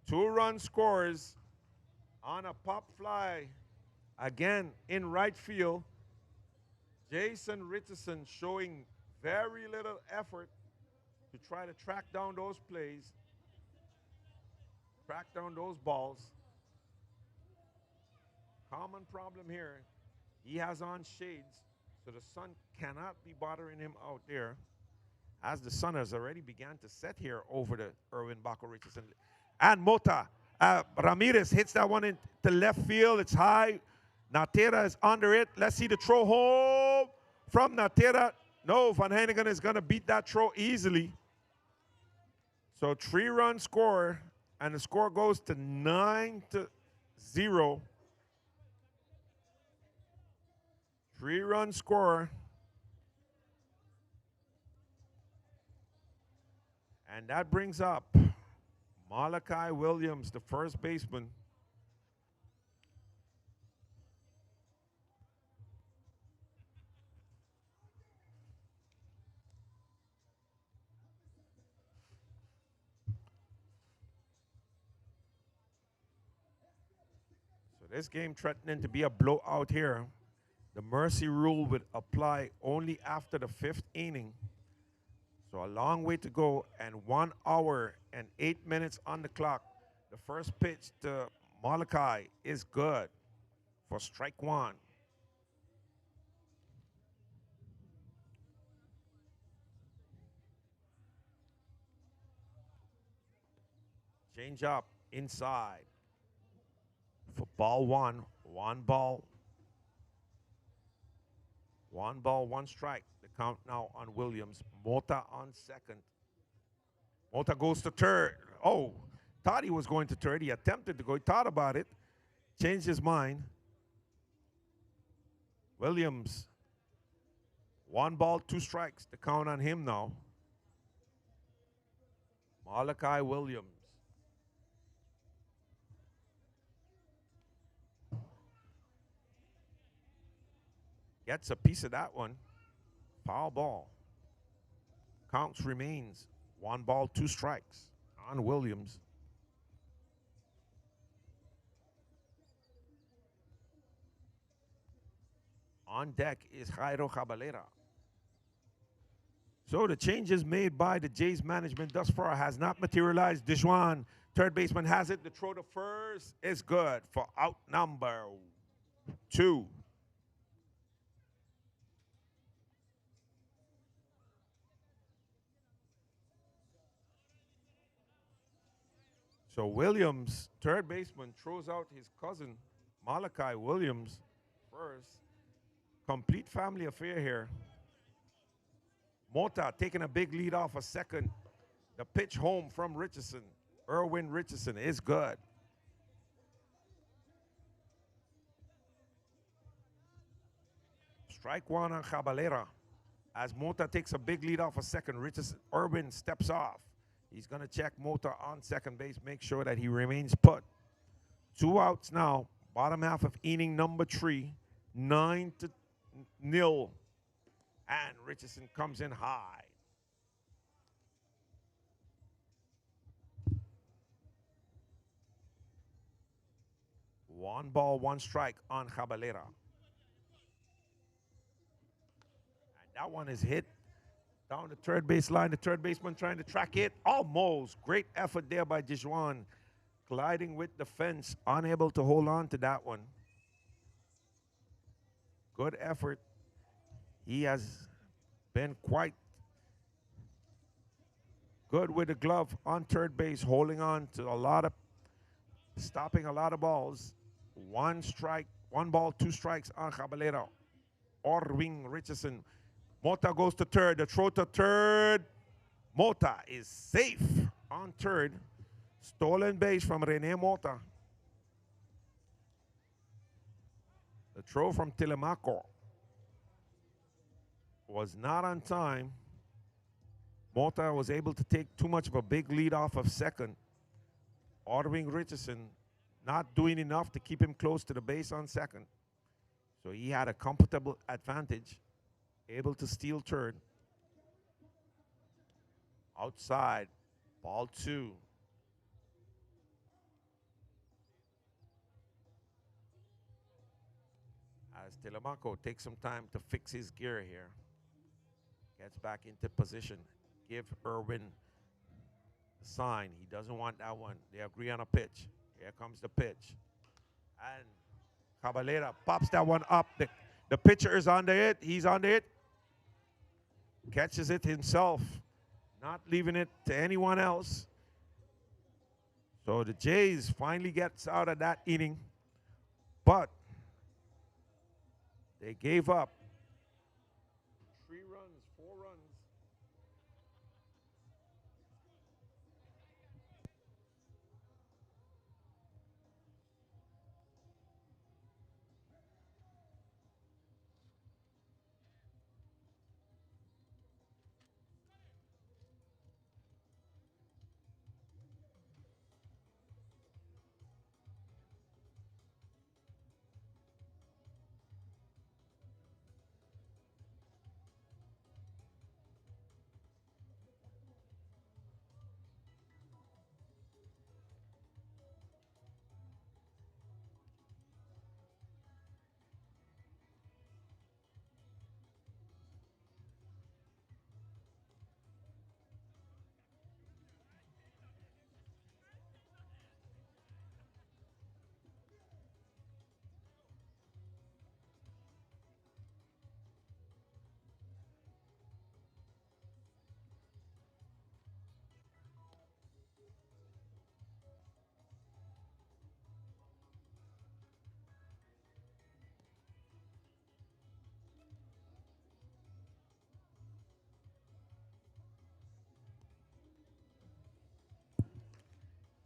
2-run scores on a pop fly. Again, in right field. Jason Richardson showing very little effort to try to track down those plays, track down those balls. Common problem here. He has on shades, so the sun cannot be bothering him out there, as the sun has already began to set here over the Erwin Baco Richardson. And Mota, Ramirez hits that one into left field. It's high. Natera is under it. Let's see the throw home from Natera. No, Van Hannigan is going to beat that throw easily. So 3-run score, and the score goes to 9-0. 3-run score. And that brings up Malachi Williams, the first baseman. So this game threatening to be a blowout here. The mercy rule would apply only after the 5th inning. So a long way to go, and 1 hour and 8 minutes on the clock. The first pitch to Malachi is good for strike 1. Change up inside for ball 1. 1 ball. 1 ball, 1 strike. The count now on Williams. Mota on second. Mota goes to third. Oh, thought he was going to third. He attempted to go. He thought about it. Changed his mind. Williams. 1 ball, 2 strikes. The count on him now. Malachi Williams. Gets a piece of that one. Foul ball. Counts remains 1 ball, 2 strikes on Williams. On deck is Jairo Caballera. So the changes made by the Jays management thus far has not materialized. Dejuan, third baseman, has it. The throw to first is good for out number 2. So Williams, third baseman, throws out his cousin, Malachi Williams, first. Complete family affair here. Mota taking a big lead off a second. The pitch home from Richardson, Erwin Richardson, is good. Strike 1 on Caballera. As Mota takes a big lead off a second, Erwin steps off. He's going to check Mota on second base, make sure that he remains put. 2 outs now, bottom half of inning number 3, 9-0. And Richardson comes in high. One ball, 1 strike on Caballera. And That one is hit down the third base line. The third baseman trying to track it. Almost. Great effort there by Dijuan. Gliding with the fence. Unable to hold on to that one. Good effort. He has been quite good with the glove on third base, holding on to a lot of, stopping a lot of balls. One strike, one ball, two strikes on Caballero. Orwing Richardson. Mota goes to third. The throw to third. Mota is safe on third. Stolen base from Rene Mota. The throw from Telemaco was not on time. Mota was able to take too much of a big lead off of second. Orwing Richardson not doing enough to keep him close to the base on second. So he had a comfortable advantage, able to steal third. Outside, ball two. As Telemaco takes some time to fix his gear here. Gets back into position. Give Irwin the sign. He doesn't want that one. They agree on a pitch. Here comes the pitch. And Caballero pops that one up. The pitcher is under it. He's under it. Catches it himself. Not leaving it to anyone else. So the Jays finally gets out of that inning. But they gave up 3 runs, 4 runs.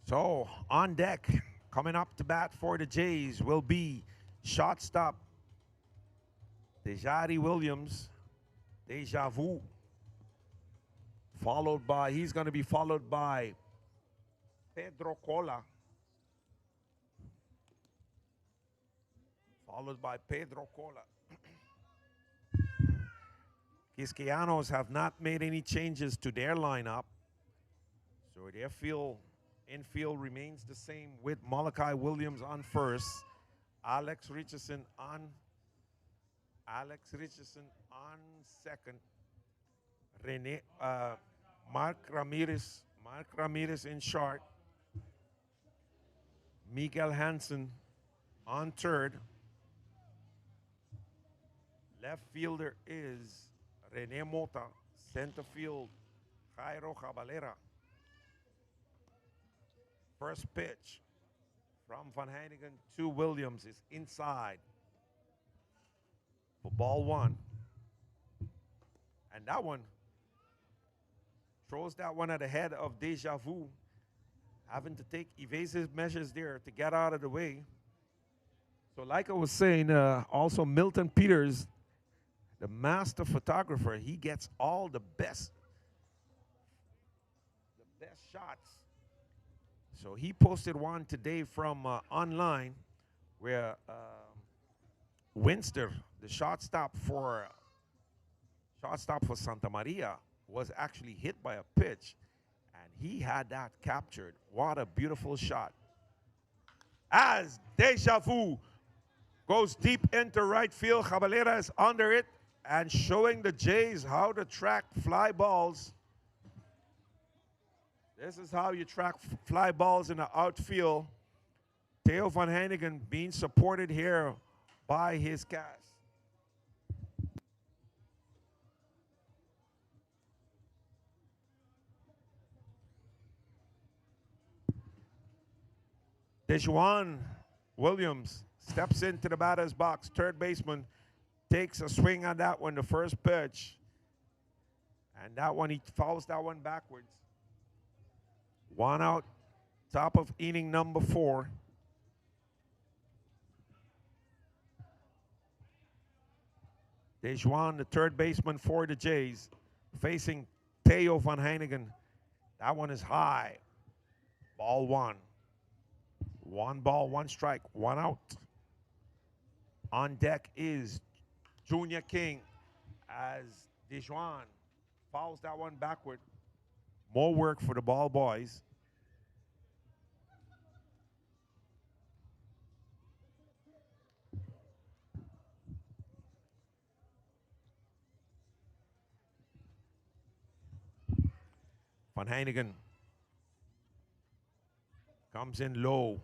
So on deck, coming up to bat for the Jays will be shortstop Dejari Williams, Deja Vu, followed by, he's going to be followed by Pedro Cola, Quisqueyanos have not made any changes to their lineup, so their infield remains the same with Malachi Williams on first, Alex Richardson on second, Mark Ramirez in short, Miguel Hansen on third. Left fielder is Rene Mota, center field Jairo Caballera. First pitch from Van Heinigen to Williams is inside for ball one. And that one throws that one at the head of Deja Vu, having to take evasive measures there to get out of the way. So like I was saying, also Milton Peters, the master photographer, he gets all the best shots. So he posted one today from online where Winster, the shortstop for Santa Maria, was actually hit by a pitch, and he had that captured. What a beautiful shot. As Deja Vu goes deep into right field, Caballera is under it, and showing the Jays how to track fly balls. This is how you track fly balls in the outfield. Theo Van Hannigan being supported here by his cast. Dejuan Williams steps into the batter's box. Third baseman takes a swing on that one, the first pitch. And that one, he fouls that one backwards. One out, top of inning number 4. Dejuan, the third baseman for the Jays, facing Theo Van Hannigan. That one is high. Ball 1. 1 ball, 1 strike, 1 out. On deck is Junior King as Dejuan fouls that one backward. More work for the ball boys. Van Hannigan comes in low.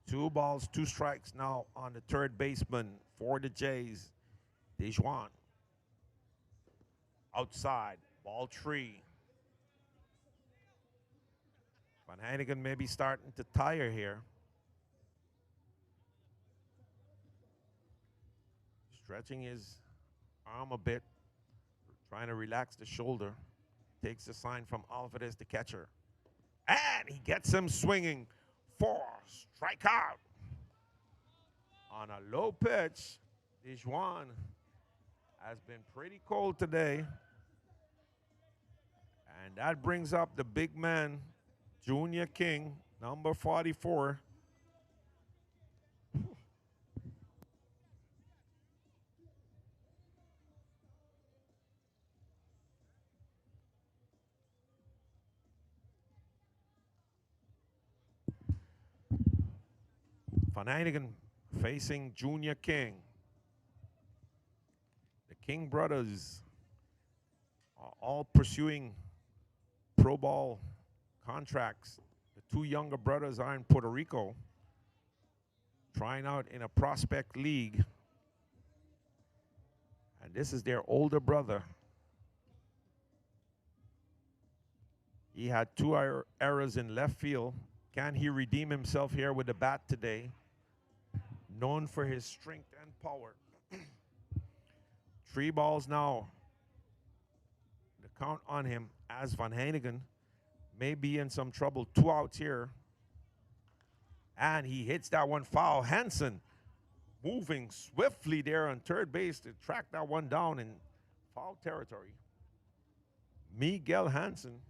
2 balls, 2 strikes now on the third baseman for the Jays. Dejuan. Outside, ball 3. Van Hannigan may be starting to tire here. Stretching his arm a bit, trying to relax the shoulder. Takes a sign from Alvarez, the catcher. And he gets him swinging for strikeout. On a low pitch, Dejuan has been pretty cold today. And that brings up the big man, Junior King, number 44. Van Hannigan facing Junior King. The King brothers are all pursuing pro ball contracts. The 2 younger brothers are in Puerto Rico, trying out in a prospect league. And this is their older brother. He had 2 errors in left field. Can he redeem himself here with the bat today? Known for his strength and power. 3 balls now. The count on him as Van Hannigan may be in some trouble. 2 outs here. And he hits that one foul. Hansen moving swiftly there on third base to track that one down in foul territory. Miguel Hansen.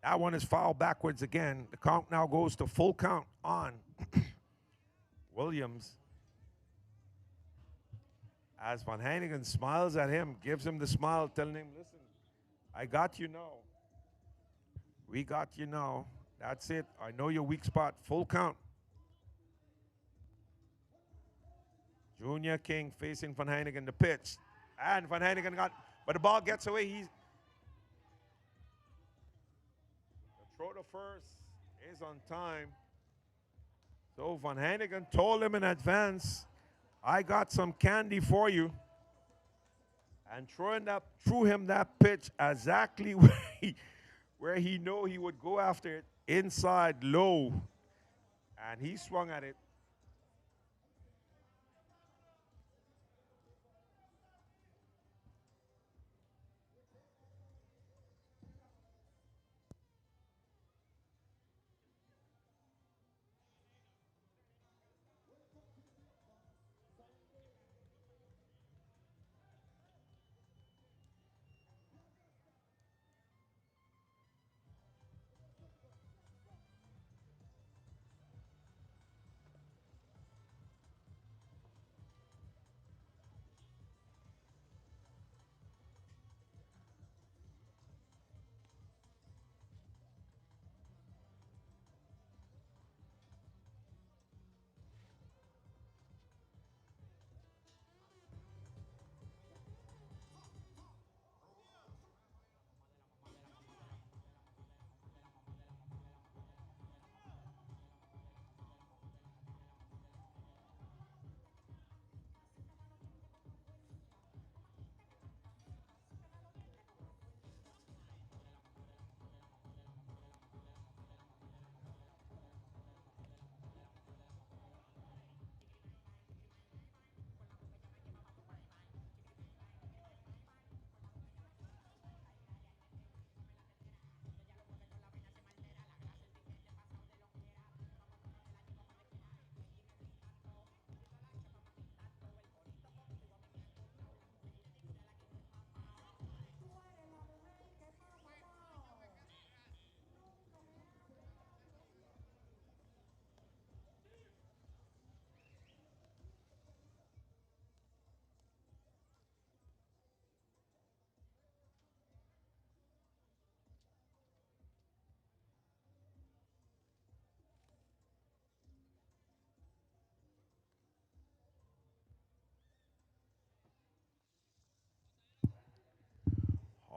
That one is fouled backwards again. The count now goes to full count on Williams. As Van Hannigan smiles at him, gives him the smile, telling him, listen, I got you now. We got you now. That's it. I know your weak spot. Full count. Junior King facing Van Hannigan, the pitch. And Van Hannigan but the ball gets away. The throw to first is on time. So Van Hannigan told him in advance, I got some candy for you. And threw him that pitch exactly where he knew he would go after it, inside low. And he swung at it.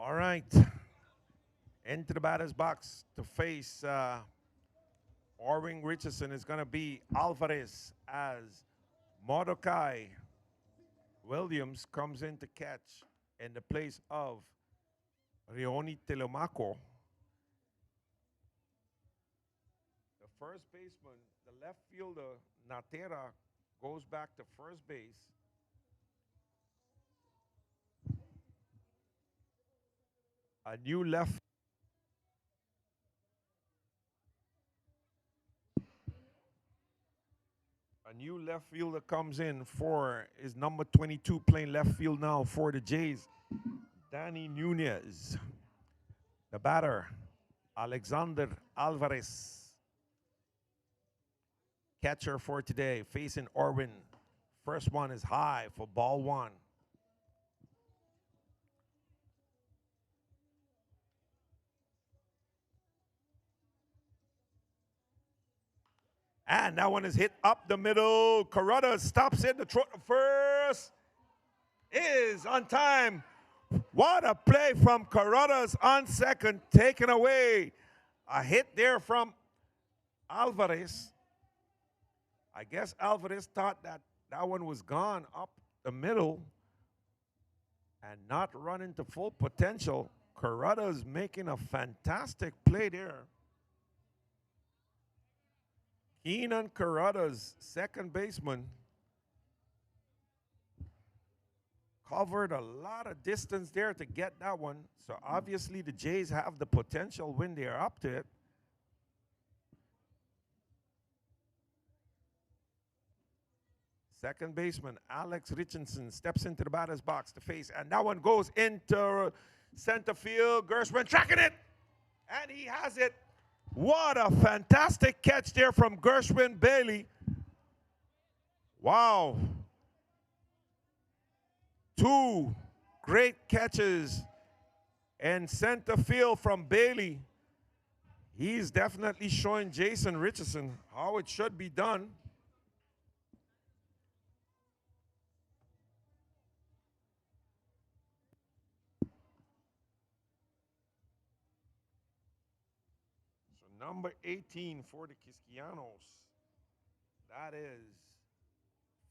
All right. Into the batter's box to face Orwing Richardson is going to be Alvarez as Mordecai Williams comes in to catch in the place of Rioni Telemaco. The first baseman, the left fielder, Natera, goes back to first base. A new left fielder comes in for is number 22 playing left field now for the Jays, Danny Nunez. The batter, Alexander Alvarez. Catcher for today, facing Orwin. First one is high for ball one. And that one is hit up the middle. Carruthers stops it. The throw to first is on time. What a play from Carruthers on second, taken away. A hit there from Alvarez. I guess Alvarez thought that that one was gone up the middle and not running to full potential. Carruthers making a fantastic play there. Keenan Carruthers, second baseman, covered a lot of distance there to get that one. So obviously the Jays have the potential when they're up to it. Second baseman Alex Richardson steps into the batter's box to face, and that one goes into center field. Gershwin tracking it, and he has it. What a fantastic catch there from Gershwin Bailey. Wow. Two great catches in center field from Bailey. He's definitely showing Jason Richardson how it should be done. Number 18 for the Quisqueyanos. That is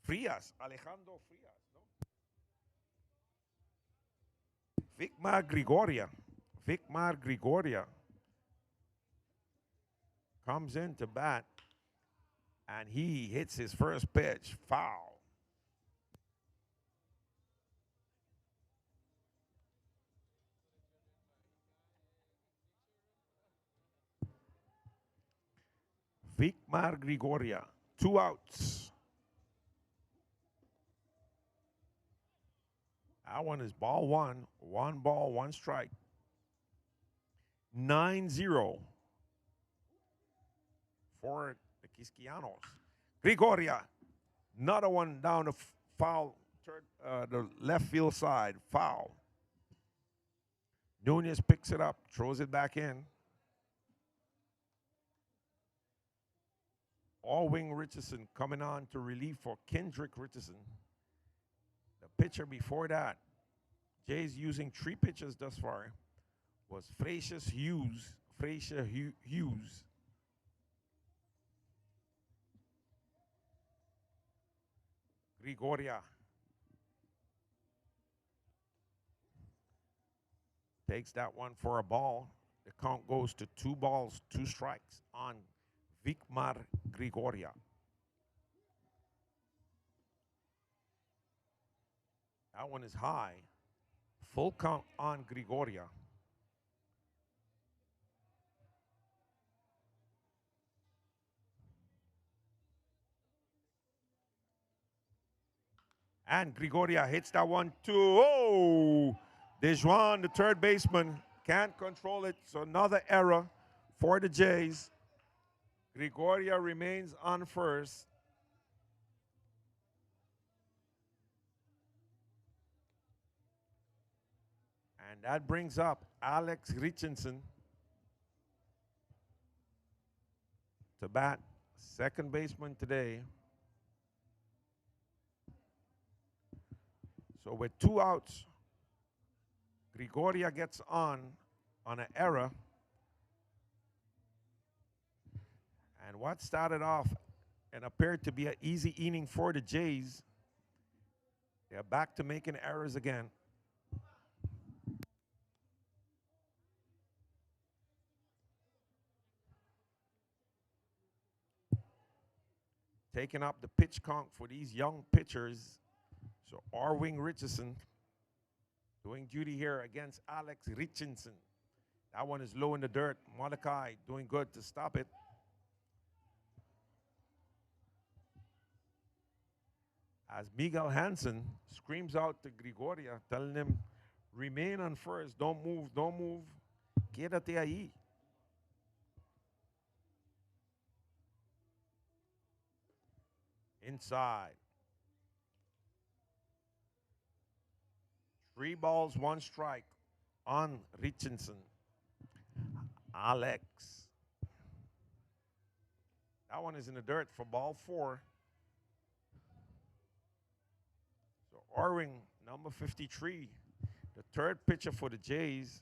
Frias, Alejandro Frias, no? Vicmar Gregoria. Vicmar Gregoria comes in to bat, and he hits his first pitch, foul. Vicmar Gregoria, 2 outs. That one is ball one. 1 ball, 1 strike. 9-0 for the Quisqueyanos. Gregoria, another one down the foul, the left field side, foul. Nunez picks it up, throws it back in. Orwing Richardson coming on to relief for Kendrick Richardson. The pitcher before that, Jays using 3 pitchers thus far, was Frazier Hughes. Gregoria takes that one for a ball. The count goes to 2 balls, 2 strikes on Vicmar Gregoria. That one is high. Full count on Gregoria. And Gregoria hits that one too. Oh! Dejuan, the third baseman, can't control it. So another error for the Jays. Gregoria remains on first. And that brings up Alex Richardson to bat, second baseman today. So with 2 outs, Gregoria gets on an error, and what started off and appeared to be an easy inning for the Jays, they're back to making errors again. Taking up the pitch count for these young pitchers. So Arwing Richardson doing duty here against Alex Richardson. That one is low in the dirt. Mordecai doing good to stop it. As Miguel Hansen screams out to Gregoria, telling him, remain on first, don't move, don't move. Quédate ahí. Inside. 3 balls, 1 strike on Richardson. Alex. That one is in the dirt for ball 4. So Orwing, number 53, the third pitcher for the Jays,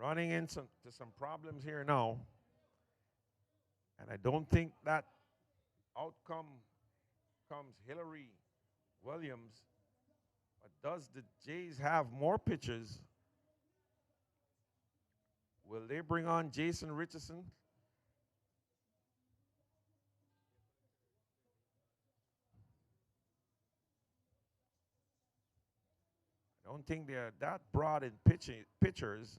running into some problems here now. And I don't think that outcome comes Hillary Williams. But does the Jays have more pitchers? Will they bring on Jason Richardson? I don't think they're that broad in pitchers.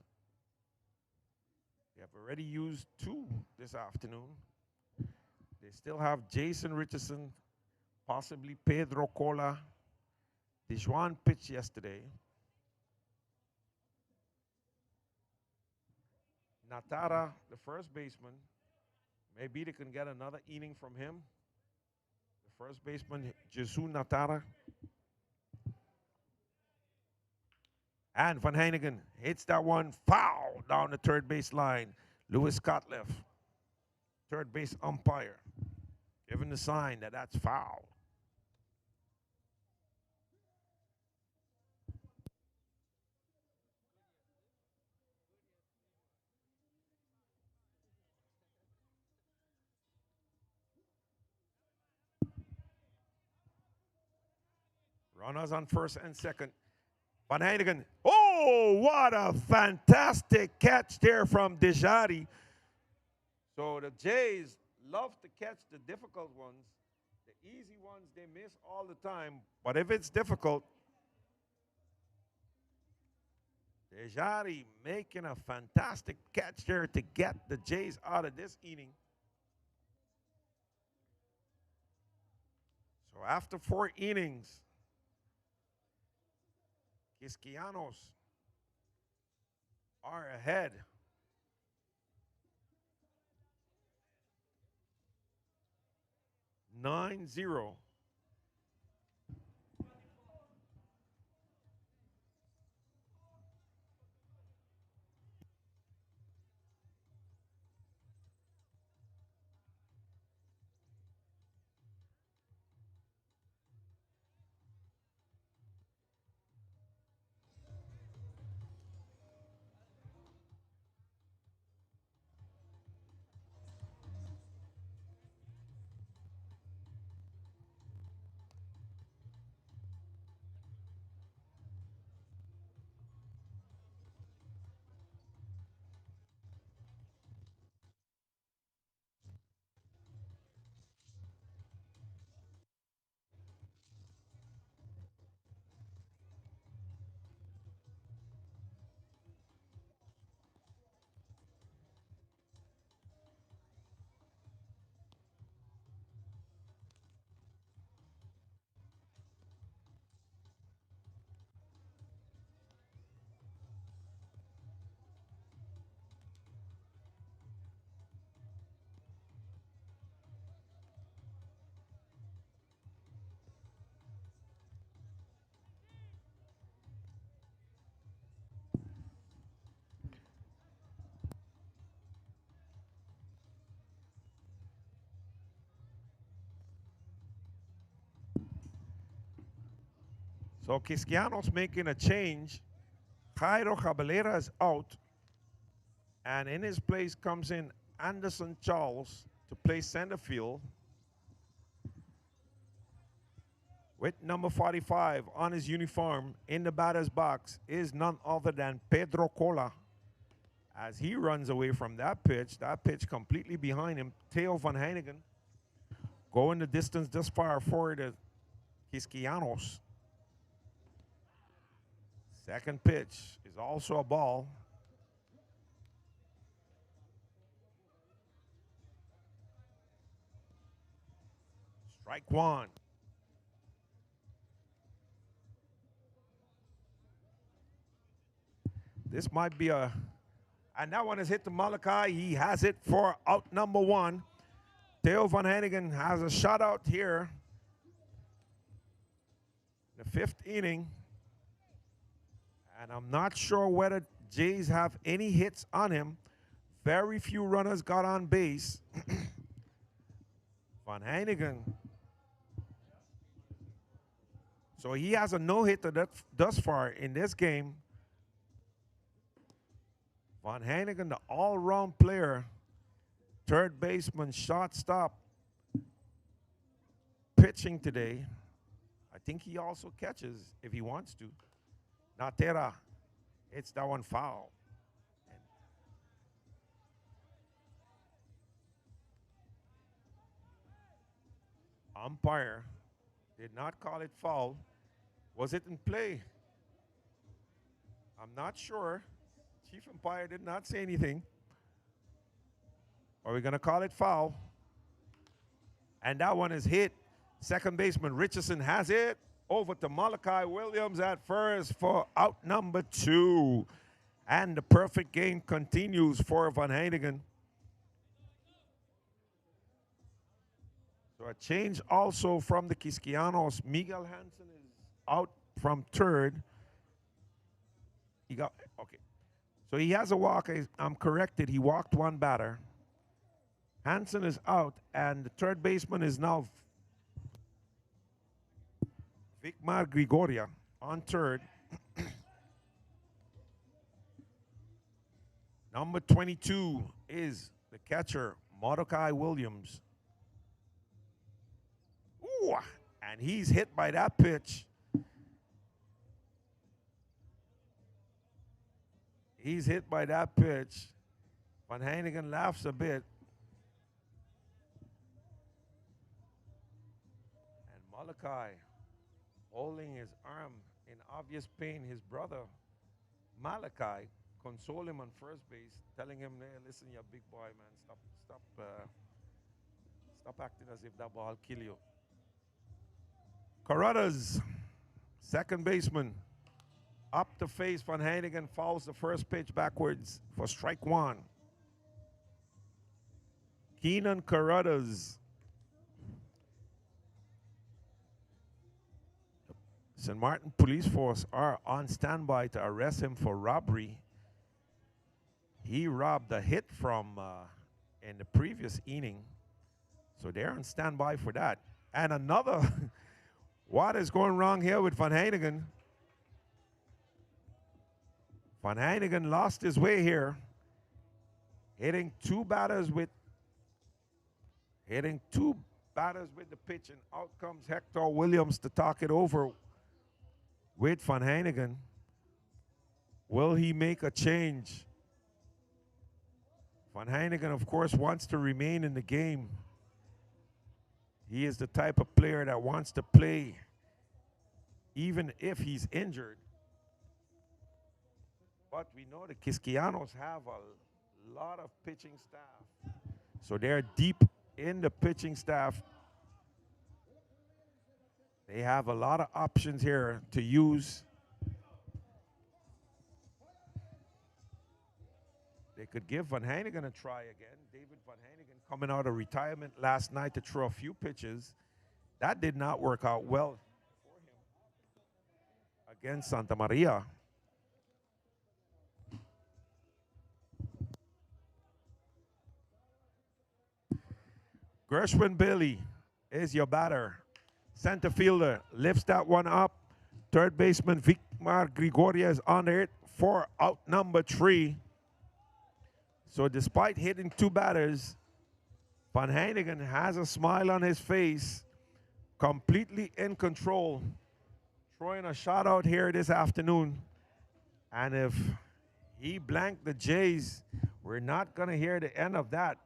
They have already used 2 this afternoon. They still have Jason Richardson, possibly Pedro Cola. Dejuan pitched yesterday. Natara, the first baseman, maybe they can get another inning from him. The first baseman, Jesus Natara. And Van Heinigen hits that one foul down the third base line. Lewis Cotliff, third base umpire, giving the sign that that's foul. Runners on first and second. Van Heinigen. Oh, what a fantastic catch there from Dejari. So the Jays love to catch the difficult ones. The easy ones they miss all the time. But if it's difficult, Dejari making a fantastic catch there to get the Jays out of this inning. So after 4 innings, Quisqueyanos are ahead. Nine zero. So Quisqueyanos making a change. Jairo Caballera is out. And in his place comes in Anderson Charles to play center field. With number 45 on his uniform in the batter's box is none other than Pedro Cola. As he runs away from that pitch completely behind him, Theo Van Heinigen going the distance this far for the Quisqueyanos. Second pitch is also a ball. Strike one. This might be a, and that one is hit to Malachi. He has it for out number one. Theo Van Heinigen has a shutout here. The fifth inning. And I'm not sure whether Jays have any hits on him. Very few runners got on base. Van Heinigen. So he has a no-hitter thus far in this game. Van Heinigen, the all-round player, third baseman, shortstop, pitching today. I think he also catches if he wants to. Natera, it's that one foul. Umpire did not call it foul. Was it in play? I'm not sure. Chief umpire did not say anything. Are we going to call it foul? And that one is hit. Second baseman Richardson has it. Over to Malachi Williams at first for out number two. And the perfect game continues for Van Heinigen. So a change also from the Quisqueyanos. Miguel Hansen is out from third. He got, okay. So he has a walk. I'm corrected. He walked one batter. Hansen is out, and the third baseman is now Vicmar Grigoria on third. Number 22 is the catcher, Mordecai Williams. Ooh, and he's hit by that pitch. He's hit by that pitch. Van Heinigen laughs a bit. And Malachi holding his arm in obvious pain. His brother, Malachi, console him on first base, telling him, hey, listen, you big boy, man, stop acting as if that ball kill you. Carruthers, second baseman, up to face Van Heinigen, fouls the first pitch backwards for strike one. Keenan Carruthers. St. Martin Police Force are on standby to arrest him for robbery. He robbed a hit from in the previous inning. So they're on standby for that. And another, what is going wrong here with Van Heinigen? Van Heinigen lost his way here, hitting two batters with the pitch, and out comes Hector Williams to talk it over with Van Heinigen. Will he make a change? Van Heinigen, of course, wants to remain in the game. He is the type of player that wants to play even if he's injured. But we know the Quisqueyanos have a lot of pitching staff. So they're deep in the pitching staff. They have a lot of options here to use. They could give Van Heinigen a try again. David Van Heinigen coming out of retirement last night to throw a few pitches. That did not work out well for him against Santa Maria. Gershwin Bailey is your batter. Center fielder lifts that one up third baseman Vicmar Grigoria is under it for out number 3. So despite hitting 2 batters, Van Heinigen has a smile on his face, completely in control, throwing a shot out here this afternoon. And if he blanked the Jays, we're not going to hear the end of that.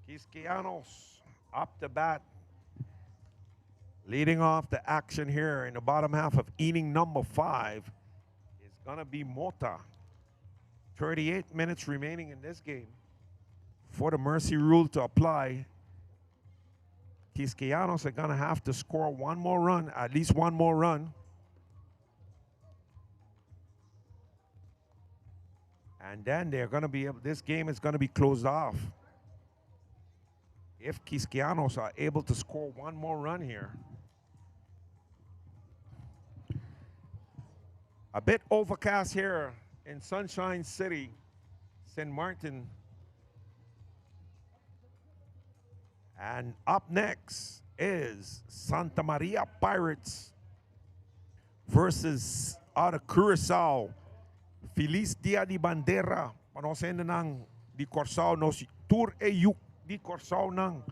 Quisqueyanos up the bat, leading off the action here in the bottom half of inning number 5 is going to be Mota. 38 minutes remaining in this game. For the mercy rule to apply, Quisqueyanos are going to have to score one more run, at least one more run. And then they're going to be able, this game is going to be closed off. If Quisqueyanos are able to score one more run here. A bit overcast here in Sunshine City, St. Martin. And up next is Santa Maria Pirates versus out of Curacao, Feliz Dia de Bandera. Panosendo ng di Corsao no si Tour Eyuk di Corsao ng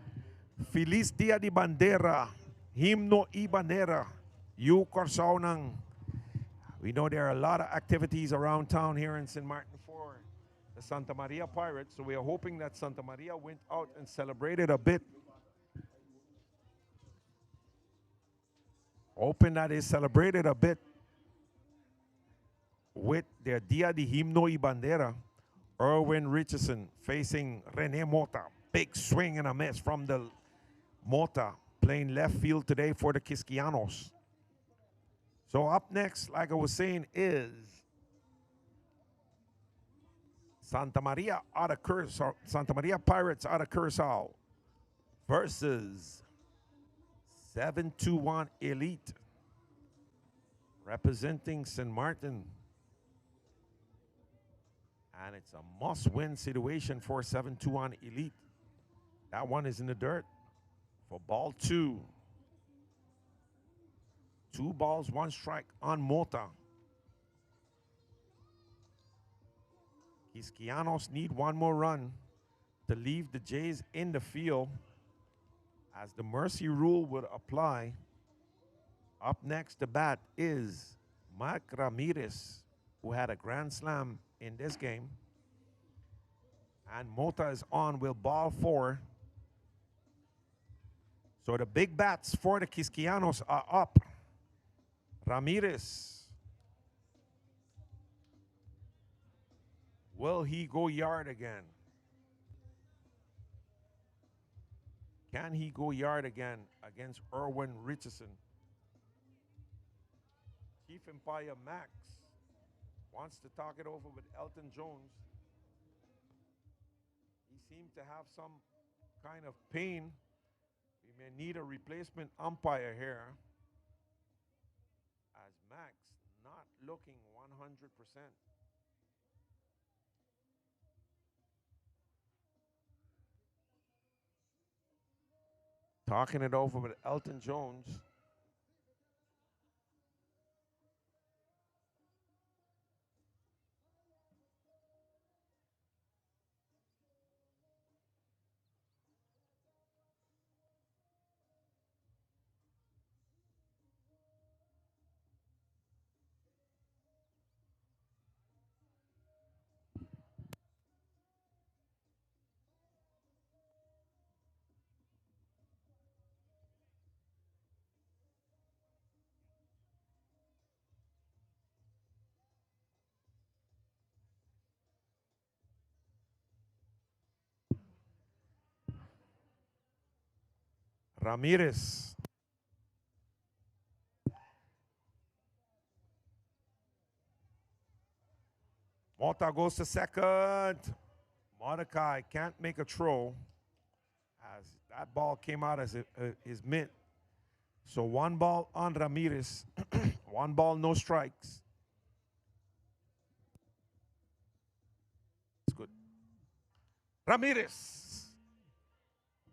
Feliz Dia de Bandera, Himno y Bandera, Yu Corsao ng. We know there are a lot of activities around town here in St. Martin for the Santa Maria Pirates, so we are hoping that Santa Maria went out and celebrated a bit. Hoping that they celebrated a bit with their Dia de Himno y Bandera. Erwin Richardson facing Rene Mota. Big swing and a miss from the Mota, playing left field today for the Quisqueyanos. So up next, like I was saying, is Santa Maria out of Curacao, Santa Maria Pirates out of Curacao versus 721 Elite representing St. Martin. And it's a must-win situation for 721 Elite. That one is in the dirt for ball 2. 2 balls, 1 strike on Mota. Quisqueyanos need one more run to leave the Jays in the field as the mercy rule would apply. Up next to bat is Mike Ramirez, who had a grand slam in this game. And Mota is on with ball 4. So the big bats for the Quisqueyanos are up. Ramirez. Will he go yard again? Can he go yard again against Erwin Richardson? Chief Empire Max wants to talk it over with Elton Jones. He seemed to have some kind of pain. We may need a replacement umpire here, as Max not looking 100%. Talking it over with Elton Jones. Ramirez. Mota goes to second. Mordecai can't make a throw as that ball came out as his mitt. So 1 ball on Ramirez. 1 ball, no strikes. It's good. Ramirez.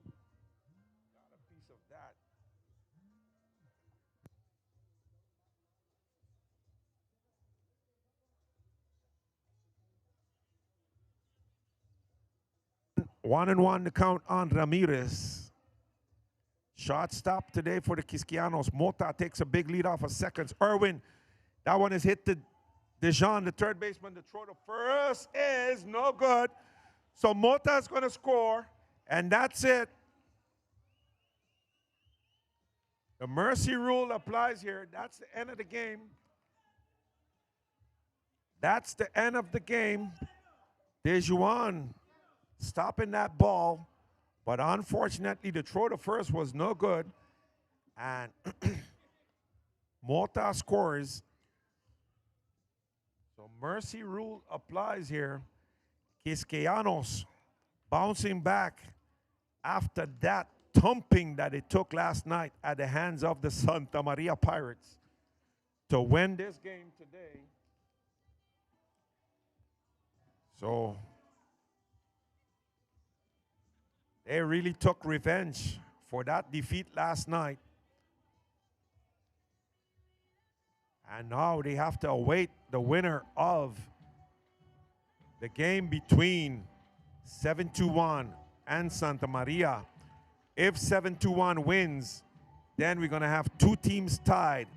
Got a piece of that. One and one to count on Ramirez. Shot stop today for the Quisqueyanos. Mota takes a big lead off of seconds. Irwin, that one is hit to Dejan, the third baseman. The throw to first is no good. So Mota is going to score, and that's it. The mercy rule applies here. That's the end of the game. That's the end of the game. Dejuan stopping that ball. But unfortunately, the throw to first was no good. And Mota scores. So mercy rule applies here. Quisqueyanos bouncing back after that thumping that it took last night at the hands of the Santa Maria Pirates to win this game today. So they really took revenge for that defeat last night. And now they have to await the winner of the game between 7-1 and Santa Maria. If 7-1 wins, then we're going to have 2 teams tied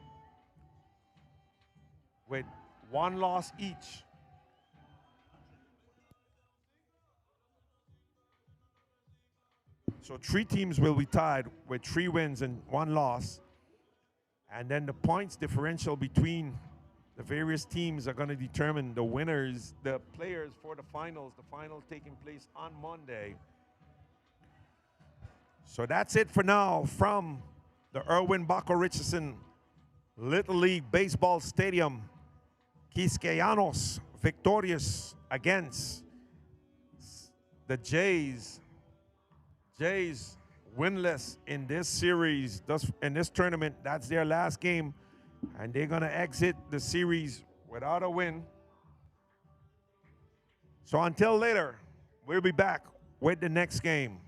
with 1 loss each. So 3 teams will be tied with 3 wins and 1 loss. And then the points differential between the various teams are going to determine the winners, the players for the finals taking place on Monday. So that's it for now from the Erwin Baco Richardson Little League Baseball Stadium. Quisqueyanos victorious against the Jays. Jays winless in this series, in this tournament. That's their last game, and they're going to exit the series without a win. So until later, we'll be back with the next game.